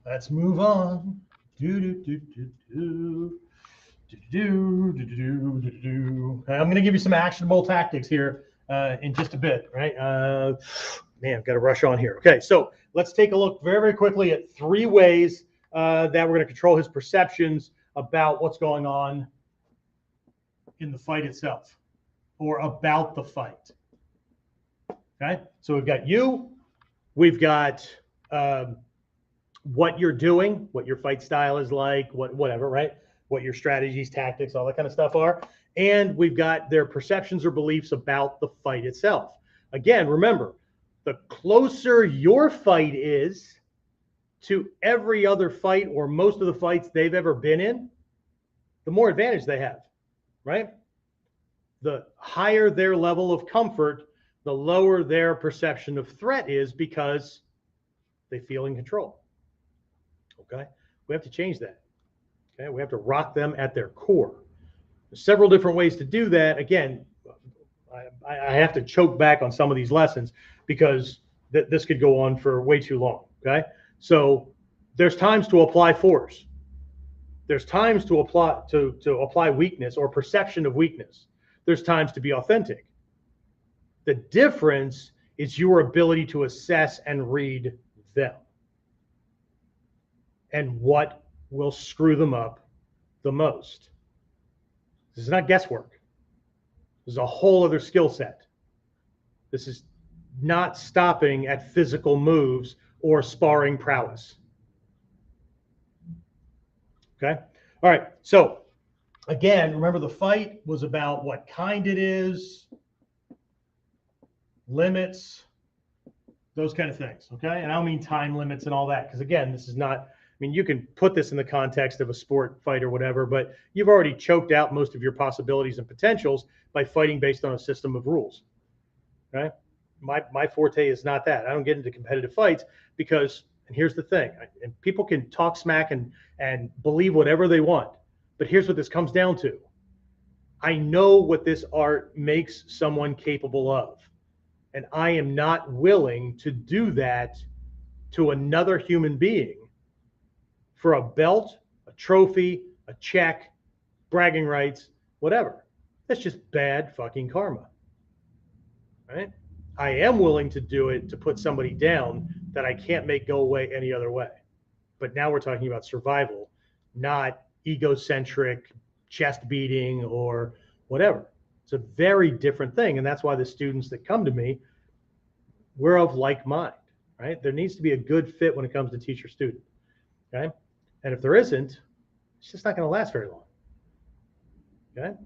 let's move on. I'm going to give you some actionable tactics here in just a bit, right? Man, I've got to rush on here. Okay, so let's take a look very, very quickly at 3 ways that we're going to control his perceptions about what's going on in the fight itself or about the fight. Okay, so we've got you, we've got what you're doing, what your fight style is like, whatever, right? What your strategies, tactics, all that kind of stuff are. And we've got their perceptions or beliefs about the fight itself. Again, remember, the closer your fight is to every other fight or most of the fights they've ever been in, the more advantage they have, right? The higher their level of comfort, the lower their perception of threat is because they feel in control. Okay, we have to change that. Okay, we have to rock them at their core. There's several different ways to do that. Again, I have to choke back on some of these lessons because this could go on for way too long. Okay, so there's times to apply force. There's times to apply weakness or perception of weakness. There's times to be authentic. The difference is your ability to assess and read them and what will screw them up the most. This is not guesswork. This is a whole other skill set. This is not stopping at physical moves or sparring prowess. Okay? All right. So, again, remember the fight was about what kind it is, limits, those kind of things. Okay? And I don't mean time limits and all that because, again, this is not, I mean, you can put this in the context of a sport fight or whatever, but you've already choked out most of your possibilities and potentials by fighting based on a system of rules. Okay? My forte is not that. I don't get into competitive fights because, and here's the thing, and people can talk smack and believe whatever they want, but here's what this comes down to. I know what this art makes someone capable of, and I am not willing to do that to another human being for a belt, a trophy, a check, bragging rights, whatever. That's just bad fucking karma, right? I am willing to do it to put somebody down that I can't make go away any other way. But now we're talking about survival, not egocentric chest beating or whatever. It's a very different thing. And that's why the students that come to me, we're of like mind, right? There needs to be a good fit when it comes to teacher student, okay? And if there isn't, it's just not going to last very long. Okay.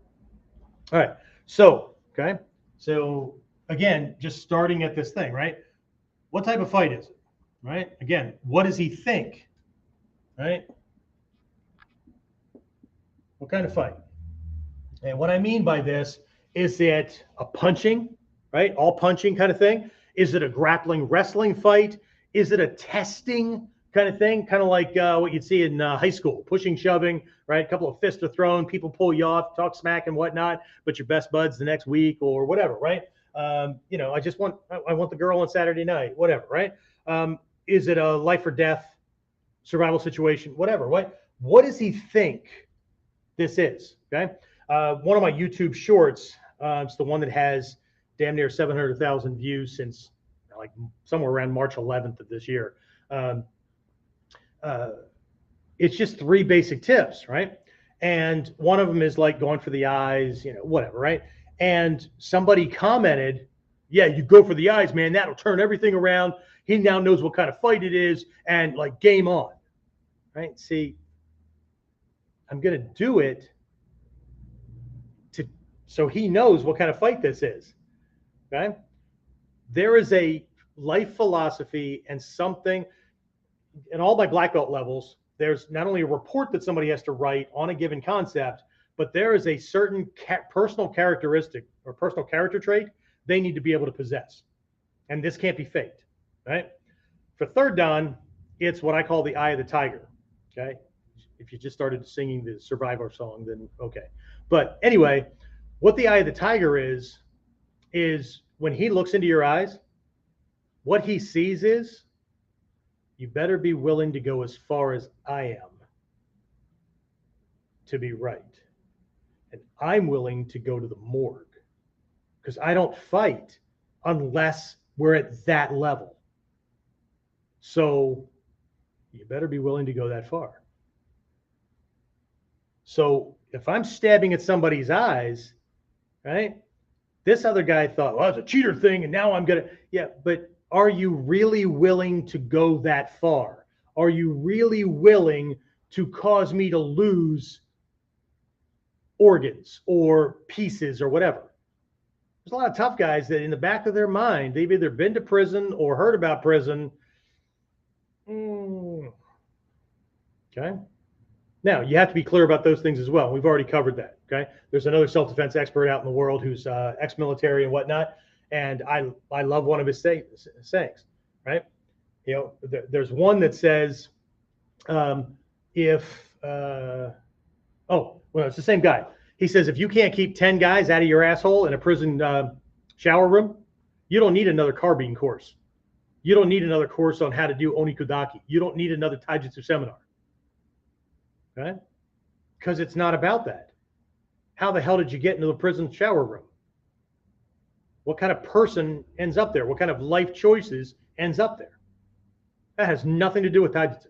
All right. So, okay. So again, just starting at this thing, right? What type of fight is it? Right? Again, what does he think? Right? What kind of fight? And what I mean by this is it a punching, right? All punching kind of thing? Is it a grappling wrestling fight? Is it a testing kind of thing? Kind of like what you'd see in high school, pushing, shoving, right? A couple of fists are thrown, people pull you off, talk smack and whatnot, but your best buds the next week or whatever, right? I want the girl on Saturday night, whatever, right? Is it a life or death survival situation, whatever, right? What does he think this is, okay? One of my YouTube shorts, it's the one that has damn near 700,000 views since like somewhere around March 11th of this year. It's just 3 basic tips, right? And one of them is like going for the eyes, whatever, right? And somebody commented, yeah, you go for the eyes, man, that'll turn everything around. He now knows what kind of fight it is and like game on, right? See, I'm going to do it so he knows what kind of fight this is, okay? There is a life philosophy and something in all my black belt levels. There's not only a report that somebody has to write on a given concept, but there is a certain personal characteristic or personal character trait they need to be able to possess. And this can't be faked, right? For third dan, it's what I call the eye of the tiger, okay? If you just started singing the Survivor song, then okay. But anyway, what the eye of the tiger is when he looks into your eyes, what he sees is, you better be willing to go as far as I am to be right. And I'm willing to go to the morgue because I don't fight unless we're at that level. So you better be willing to go that far. So if I'm stabbing at somebody's eyes, right? This other guy thought, well, it's a cheater thing, and now I'm gonna, yeah, but are you really willing to go that far? Are you really willing to cause me to lose organs or pieces or whatever? There's a lot of tough guys that in the back of their mind, they've either been to prison or heard about prison. Okay. Now, you have to be clear about those things as well. We've already covered that. Okay. There's another self-defense expert out in the world who's ex-military and whatnot. And I love one of his sayings, right? You know, there's one that says, oh, well, it's the same guy. He says, if you can't keep 10 guys out of your asshole in a prison shower room, you don't need another carbine course. You don't need another course on how to do onikudaki. You don't need another taijutsu seminar. Okay? Because it's not about that. How the hell did you get into the prison shower room? What kind of person ends up there? What kind of life choices ends up there? That has nothing to do with taijutsu.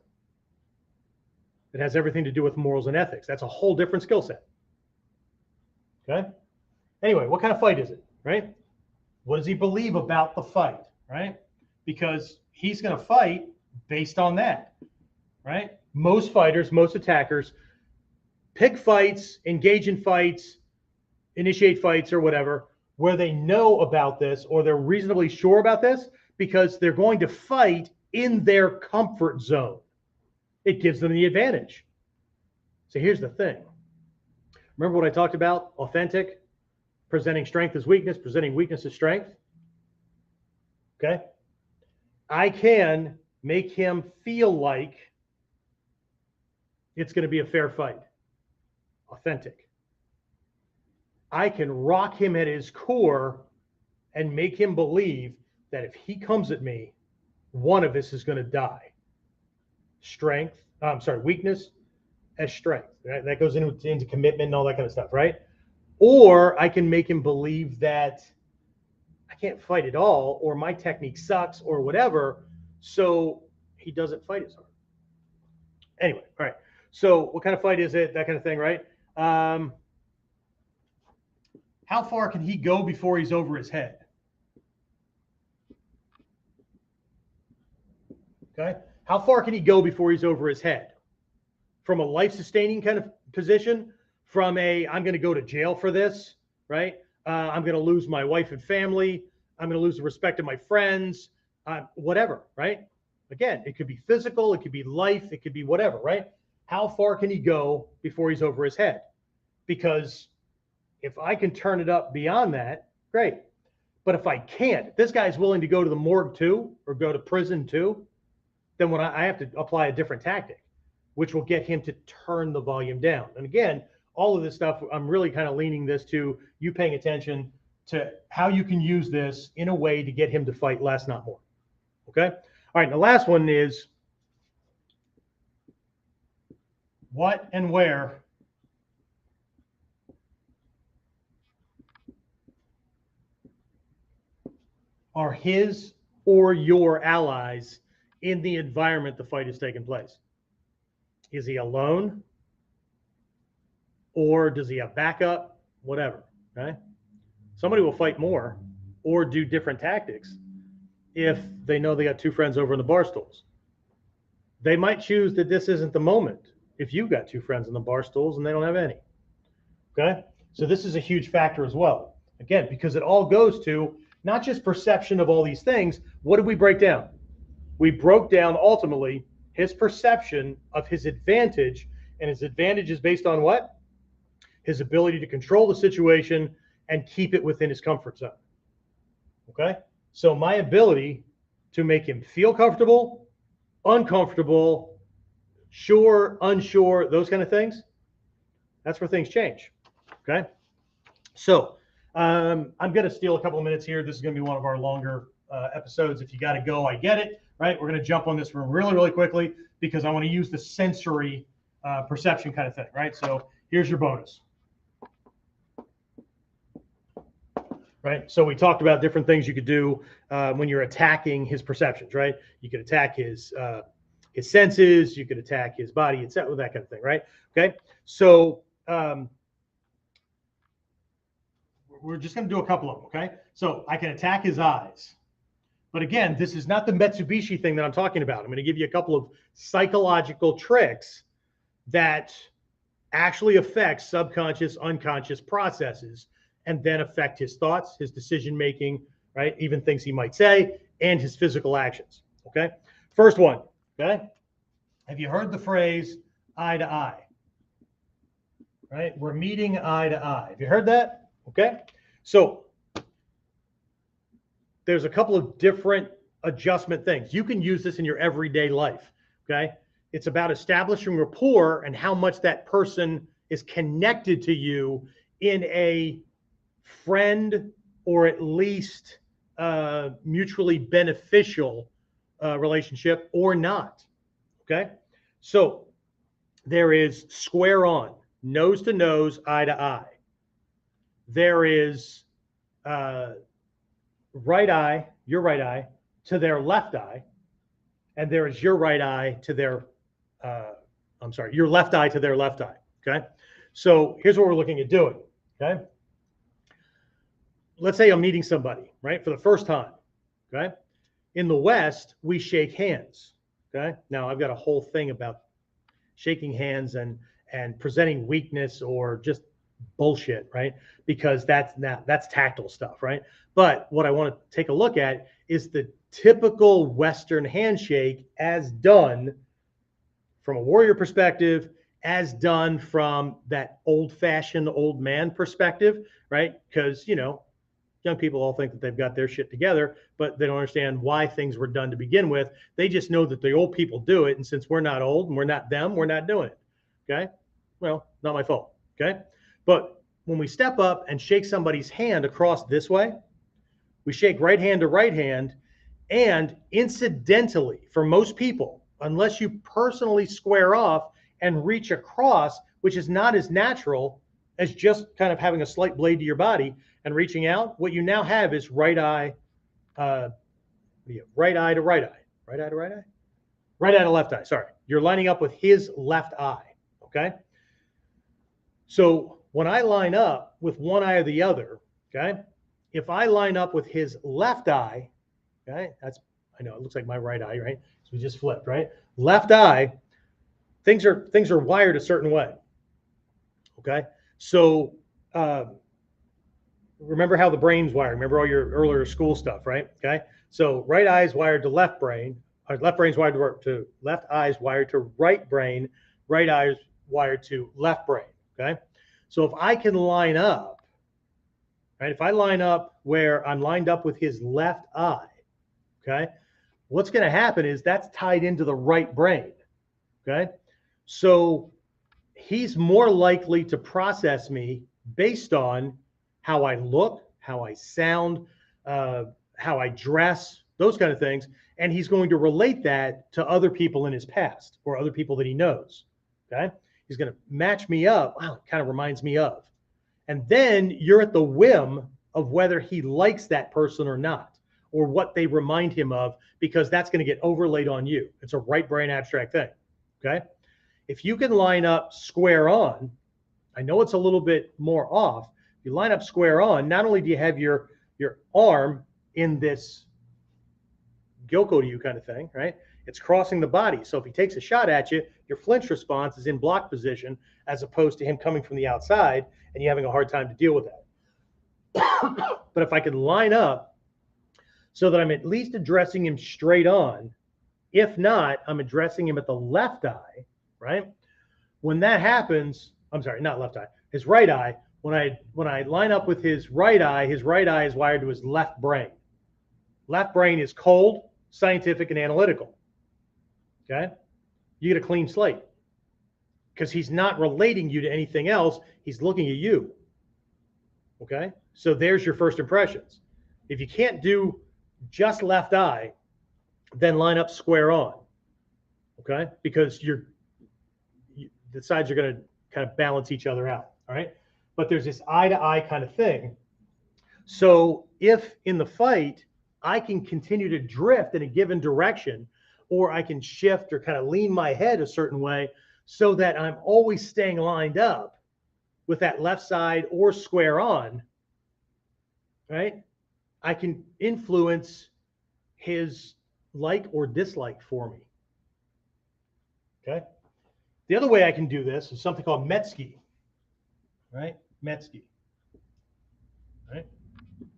It has everything to do with morals and ethics. That's a whole different skill set. Okay? Anyway, what kind of fight is it, right? What does he believe about the fight, right? Because he's going to fight based on that, right? Most fighters, most attackers pick fights, engage in fights, initiate fights or whatever, where they know about this or they're reasonably sure about this because they're going to fight in their comfort zone. It gives them the advantage. So here's the thing. Remember what I talked about? Authentic, presenting strength as weakness, presenting weakness as strength. Okay? I can make him feel like it's going to be a fair fight. Authentic. I can rock him at his core and make him believe that if he comes at me, one of us is going to die. Weakness as strength. Right? That goes into commitment and all that kind of stuff, right? Or I can make him believe that I can't fight at all, or my technique sucks, or whatever, so he doesn't fight as hard. Anyway, all right. So what kind of fight is it? That kind of thing, right? How far can he go before he's over his head? Okay. How far can he go before he's over his head? From a life-sustaining kind of position, from a I'm going to go to jail for this, right? I'm going to lose my wife and family. I'm going to lose the respect of my friends, whatever, right? Again, it could be physical, it could be life, it could be whatever, right? How far can he go before he's over his head? Because if I can turn it up beyond that, great. But if I can't, if this guy's willing to go to the morgue too, or go to prison too, then when I have to apply a different tactic, which will get him to turn the volume down. And again, all of this stuff, I'm really kind of leaning this to you paying attention to how you can use this in a way to get him to fight less, not more. Okay? All right, and the last one is what and where are his or your allies in the environment the fight is taking place? Is he alone? Or does he have backup? Whatever, okay? Somebody will fight more or do different tactics if they know they got two friends over in the bar stools. They might choose that this isn't the moment if you've got two friends in the bar stools and they don't have any, okay? So this is a huge factor as well. Again, because it all goes to not just perception of all these things. What did we break down? We broke down ultimately his perception of his advantage, and his advantage is based on what? His ability to control the situation and keep it within his comfort zone. Okay? So my ability to make him feel comfortable, uncomfortable, sure, unsure, those kind of things, that's where things change. Okay? So I'm going to steal a couple of minutes here. This is going to be one of our longer episodes. If you got to go, I get it. Right? We're going to jump on this really, really quickly because I want to use the sensory perception kind of thing. Right? So here's your bonus. Right? So we talked about different things you could do when you're attacking his perceptions. Right? You could attack his senses. You could attack his body, etc. That kind of thing. Right? Okay. So we're just going to do a couple of them, okay? So I can attack his eyes. But again, this is not the Mitsubishi thing that I'm talking about. I'm going to give you a couple of psychological tricks that actually affect subconscious, unconscious processes and then affect his thoughts, his decision making, right? Even things he might say and his physical actions, okay? First one, okay? Have you heard the phrase eye to eye? Right? We're meeting eye to eye. Have you heard that? Okay. So there's a couple of different adjustment things. You can use this in your everyday life. Okay. It's about establishing rapport and how much that person is connected to you in a friend or at least mutually beneficial relationship or not. Okay. So there is square on, nose to nose, eye to eye. There is right eye, your right eye to their left eye. And there is your right eye to their, your left eye to their left eye. Okay. So here's what we're looking at doing. Okay. Let's say I'm meeting somebody, right, for the first time. Okay. In the West, we shake hands. Okay. Now I've got a whole thing about shaking hands and presenting weakness or just bullshit, right? Because that's tactile stuff, right? But what I want to take a look at is the typical Western handshake as done from a warrior perspective, as done from that old-fashioned old man perspective, right? Because, you know, young people all think that they've got their shit together, but they don't understand why things were done to begin with. They just know that the old people do it. And since we're not old and we're not them, we're not doing it. Okay. Well, not my fault. Okay. But when we step up and shake somebody's hand across this way, we shake right hand to right hand. And incidentally, for most people, unless you personally square off and reach across, which is not as natural as just kind of having a slight blade to your body and reaching out, what you now have is right eye to right eye, right eye to right eye, right eye to left eye. Sorry, you're lining up with his left eye. Okay. So when I line up with one eye or the other, okay, if I line up with his left eye, okay, I know it looks like my right eye, right? So we just flipped, right? Left eye, things are wired a certain way. Okay. So remember how the brain's wired. Remember all your earlier school stuff, right? Okay. So right eye is wired to left brain. Left brain's wired to left eye is wired to right brain. Right eye is wired to left brain. Okay. So if I can line up, right? If I line up where I'm lined up with his left eye, okay, what's going to happen is that's tied into the right brain. Okay. So he's more likely to process me based on how I look, how I sound, how I dress, those kind of things. And he's going to relate that to other people in his past or other people that he knows. Okay. He's going to match me up. Wow, it kind of reminds me of. And then you're at the whim of whether he likes that person or not, or what they remind him of, because that's going to get overlaid on you. It's a right brain abstract thing. Okay. If you can line up square on, I know it's a little bit more off. If you line up square on, not only do you have your arm in this Gyoko to you kind of thing, right? It's crossing the body. So if he takes a shot at you, your flinch response is in block position as opposed to him coming from the outside and you having a hard time to deal with that. But if I could line up so that I'm at least addressing him straight on, if not, I'm addressing him at the left eye, right? When that happens, I'm sorry, not left eye, his right eye. When I line up with his right eye is wired to his left brain. Left brain is cold, scientific, and analytical. Okay? You get a clean slate because he's not relating you to anything else. He's looking at you. Okay? So there's your first impressions. If you can't do just left eye, then line up square on. Okay? Because the sides are going to kind of balance each other out. All right? But there's this eye to eye kind of thing. So if in the fight, I can continue to drift in a given direction, or I can shift or kind of lean my head a certain way so that I'm always staying lined up, with that left side or square on, right, I can influence his like or dislike for me. Okay. The other way I can do this is something called Metsuki, right? Metsuki, right?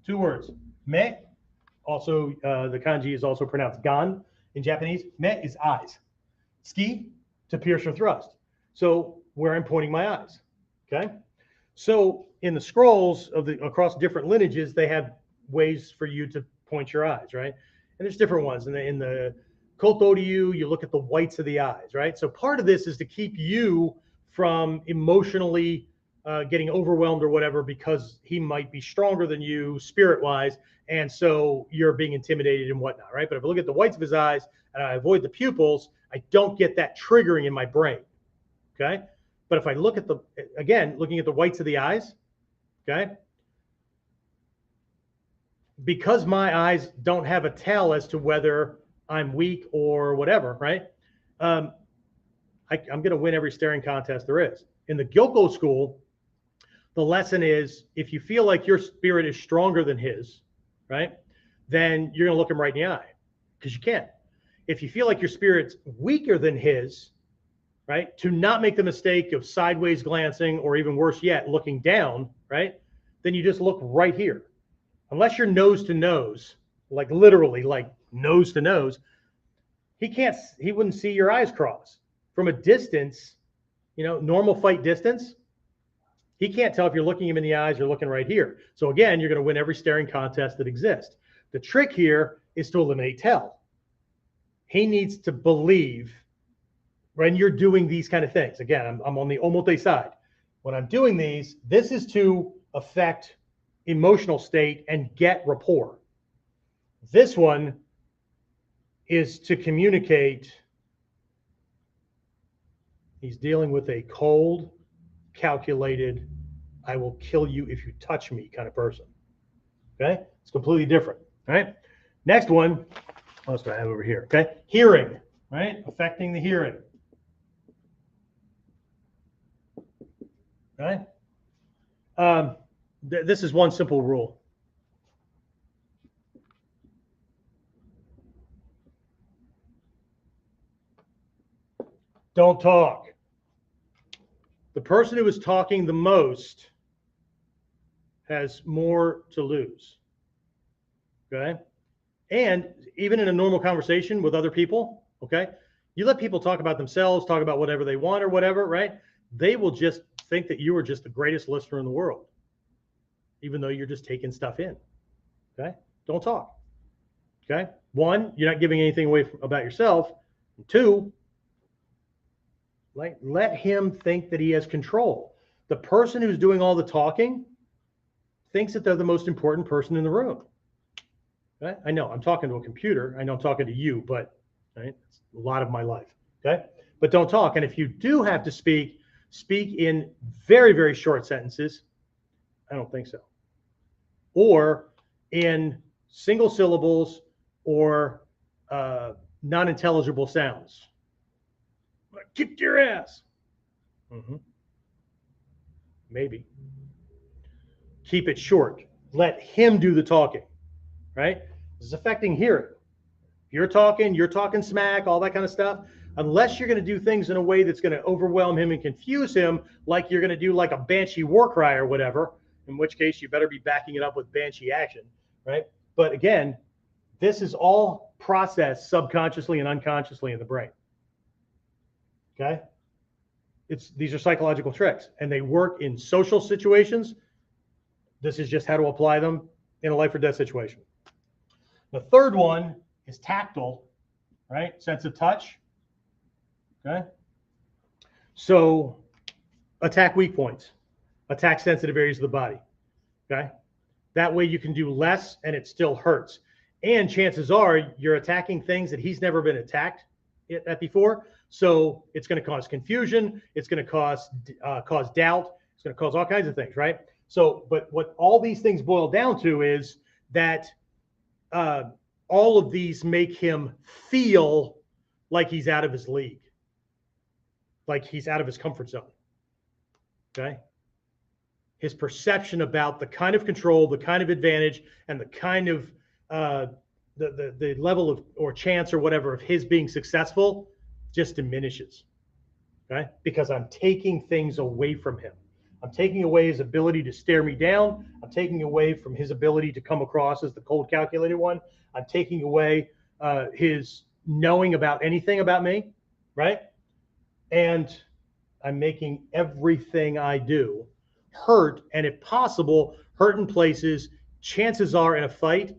2 words. Me, also the kanji is also pronounced gan in Japanese. Me is eyes. Ski, to pierce or thrust. So where I'm pointing my eyes, okay? So in the scrolls of across different lineages, they have ways for you to point your eyes, right? And there's different ones. In the Kotoryu, you look at the whites of the eyes, right? So part of this is to keep you from emotionally getting overwhelmed or whatever, because he might be stronger than you spirit-wise, and so you're being intimidated and whatnot, right? But if I look at the whites of his eyes and I avoid the pupils, I don't get that triggering in my brain, okay? But if I look at looking at the whites of the eyes, okay, because my eyes don't have a tell as to whether I'm weak or whatever, right? I'm going to win every staring contest there is. In the Gyoko school, the lesson is if you feel like your spirit is stronger than his, right, then you're going to look him right in the eye, because you can't. If you feel like your spirit's weaker than his, right, to not make the mistake of sideways glancing, or even worse yet, looking down, right, then you just look right here. Unless you're nose to nose, like literally like nose to nose, he wouldn't see your eyes cross. From a distance, normal fight distance, he can't tell if you're looking him in the eyes or looking right here. So again, you're going to win every staring contest that exists. The trick here is to eliminate tell. He needs to believe when you're doing these kind of things. Again, I'm on the omote side. When I'm doing these, this is to affect emotional state and get rapport. This one is to communicate. He's dealing with a cold, calculated, I will kill you if you touch me kind of person. Okay? It's completely different. All right? Next one, what else do I have over here? Okay? Hearing, right? Affecting the hearing. Right? This is one simple rule. Don't talk. The person who is talking the most has more to lose. Okay? And even in a normal conversation with other people, okay, you let people talk about themselves, talk about whatever they want or whatever, right? They will just think that you are just the greatest listener in the world, even though you're just taking stuff in. Okay? Don't talk. Okay? 1, you're not giving anything away about yourself. 2, let him think that he has control. The person who's doing all the talking thinks that they're the most important person in the room. Right? I know I'm talking to a computer. I know I'm talking to you, but right, it's a lot of my life. Okay? But don't talk. And if you do have to speak in very, very short sentences. I don't think so. Or in single syllables or non-intelligible sounds. I kicked your ass. Maybe. Keep it short. Let him do the talking, right? This is affecting hearing. You're talking smack, all that kind of stuff. Unless you're going to do things in a way that's going to overwhelm him and confuse him, like you're going to do like a banshee war cry or whatever, in which case you better be backing it up with banshee action, right? But again, this is all processed subconsciously and unconsciously in the brain. Okay? These are psychological tricks, and they work in social situations. This is just how to apply them in a life or death situation. The third one is tactile, right? Sense of touch. Okay. So attack weak points, attack sensitive areas of the body. Okay. That way you can do less and it still hurts. And chances are you're attacking things that he's never been attacked at before. So it's going to cause confusion. It's going to cause doubt. It's going to cause all kinds of things, right? So, but what all these things boil down to is that all of these make him feel like he's out of his league, like he's out of his comfort zone. Okay. his perception about the kind of control, the kind of advantage, and the kind of the level of or chance or whatever of his being successful just diminishes. Okay, because I'm taking things away from him. I'm taking away his ability to stare me down. I'm taking away from his ability to come across as the cold, calculated one. I'm taking away his knowing about anything about me, right? And I'm making everything I do hurt, and if possible, hurt in places. Chances are in a fight,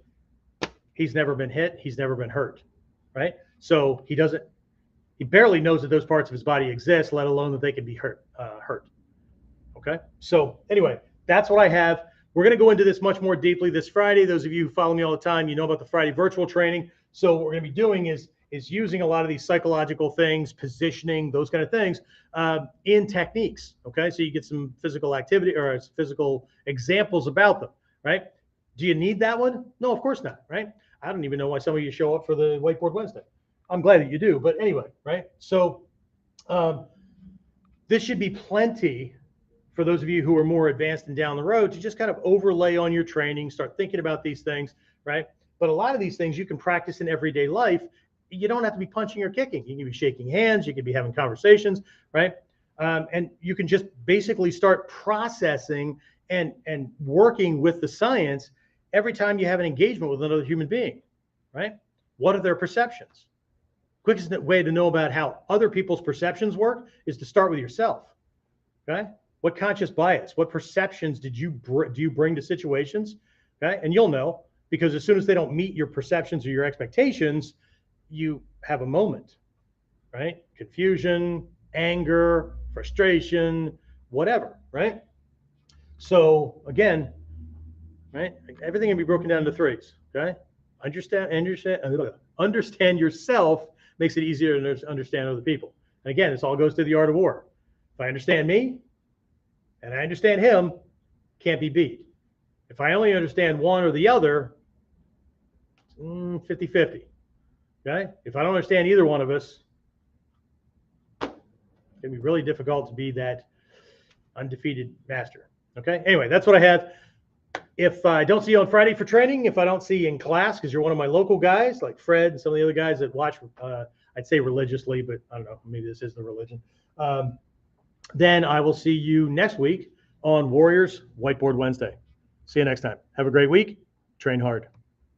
he's never been hit, he's never been hurt, right? So he barely knows that those parts of his body exist, let alone that they can be hurt. Okay. So anyway, that's what I have. We're going to go into this much more deeply this Friday. Those of you who follow me all the time, you know about the Friday virtual training. So what we're going to be doing is using a lot of these psychological things, positioning, those kind of things in techniques. Okay. So you get some physical activity or physical examples about them, right? Do you need that one? No, of course not, right? I don't even know why some of you show up for the Whiteboard Wednesday. I'm glad that you do, but anyway, right? So this should be plenty for those of you who are more advanced and down the road to just kind of overlay on your training, start thinking about these things, right? But a lot of these things you can practice in everyday life. You don't have to be punching or kicking. You can be shaking hands. You can be having conversations, right? And you can just basically start processing and working with the science every time you have an engagement with another human being, right? What are their perceptions? Quickest way to know about how other people's perceptions work is to start with yourself, okay? What conscious bias, what perceptions do you bring to situations? Okay. And you'll know, because as soon as they don't meet your perceptions or your expectations, you have a moment, right? Confusion, anger, frustration, whatever, right? So again, right? Everything can be broken down into threes. Okay. Understand yourself makes it easier to understand other people. And again, this all goes to the art of war. If I understand me, and I understand him, can't be beat. If I only understand one or the other, 50-50. Okay? If I don't understand either one of us, it's going to be really difficult to be that undefeated master. Okay? Anyway, that's what I have. If I don't see you on Friday for training, if I don't see you in class because you're one of my local guys like Fred and some of the other guys that watch, I'd say religiously, but I don't know, maybe this is the religion. Then I will see you next week on Warriors Whiteboard Wednesday. See you next time. Have a great week. Train hard.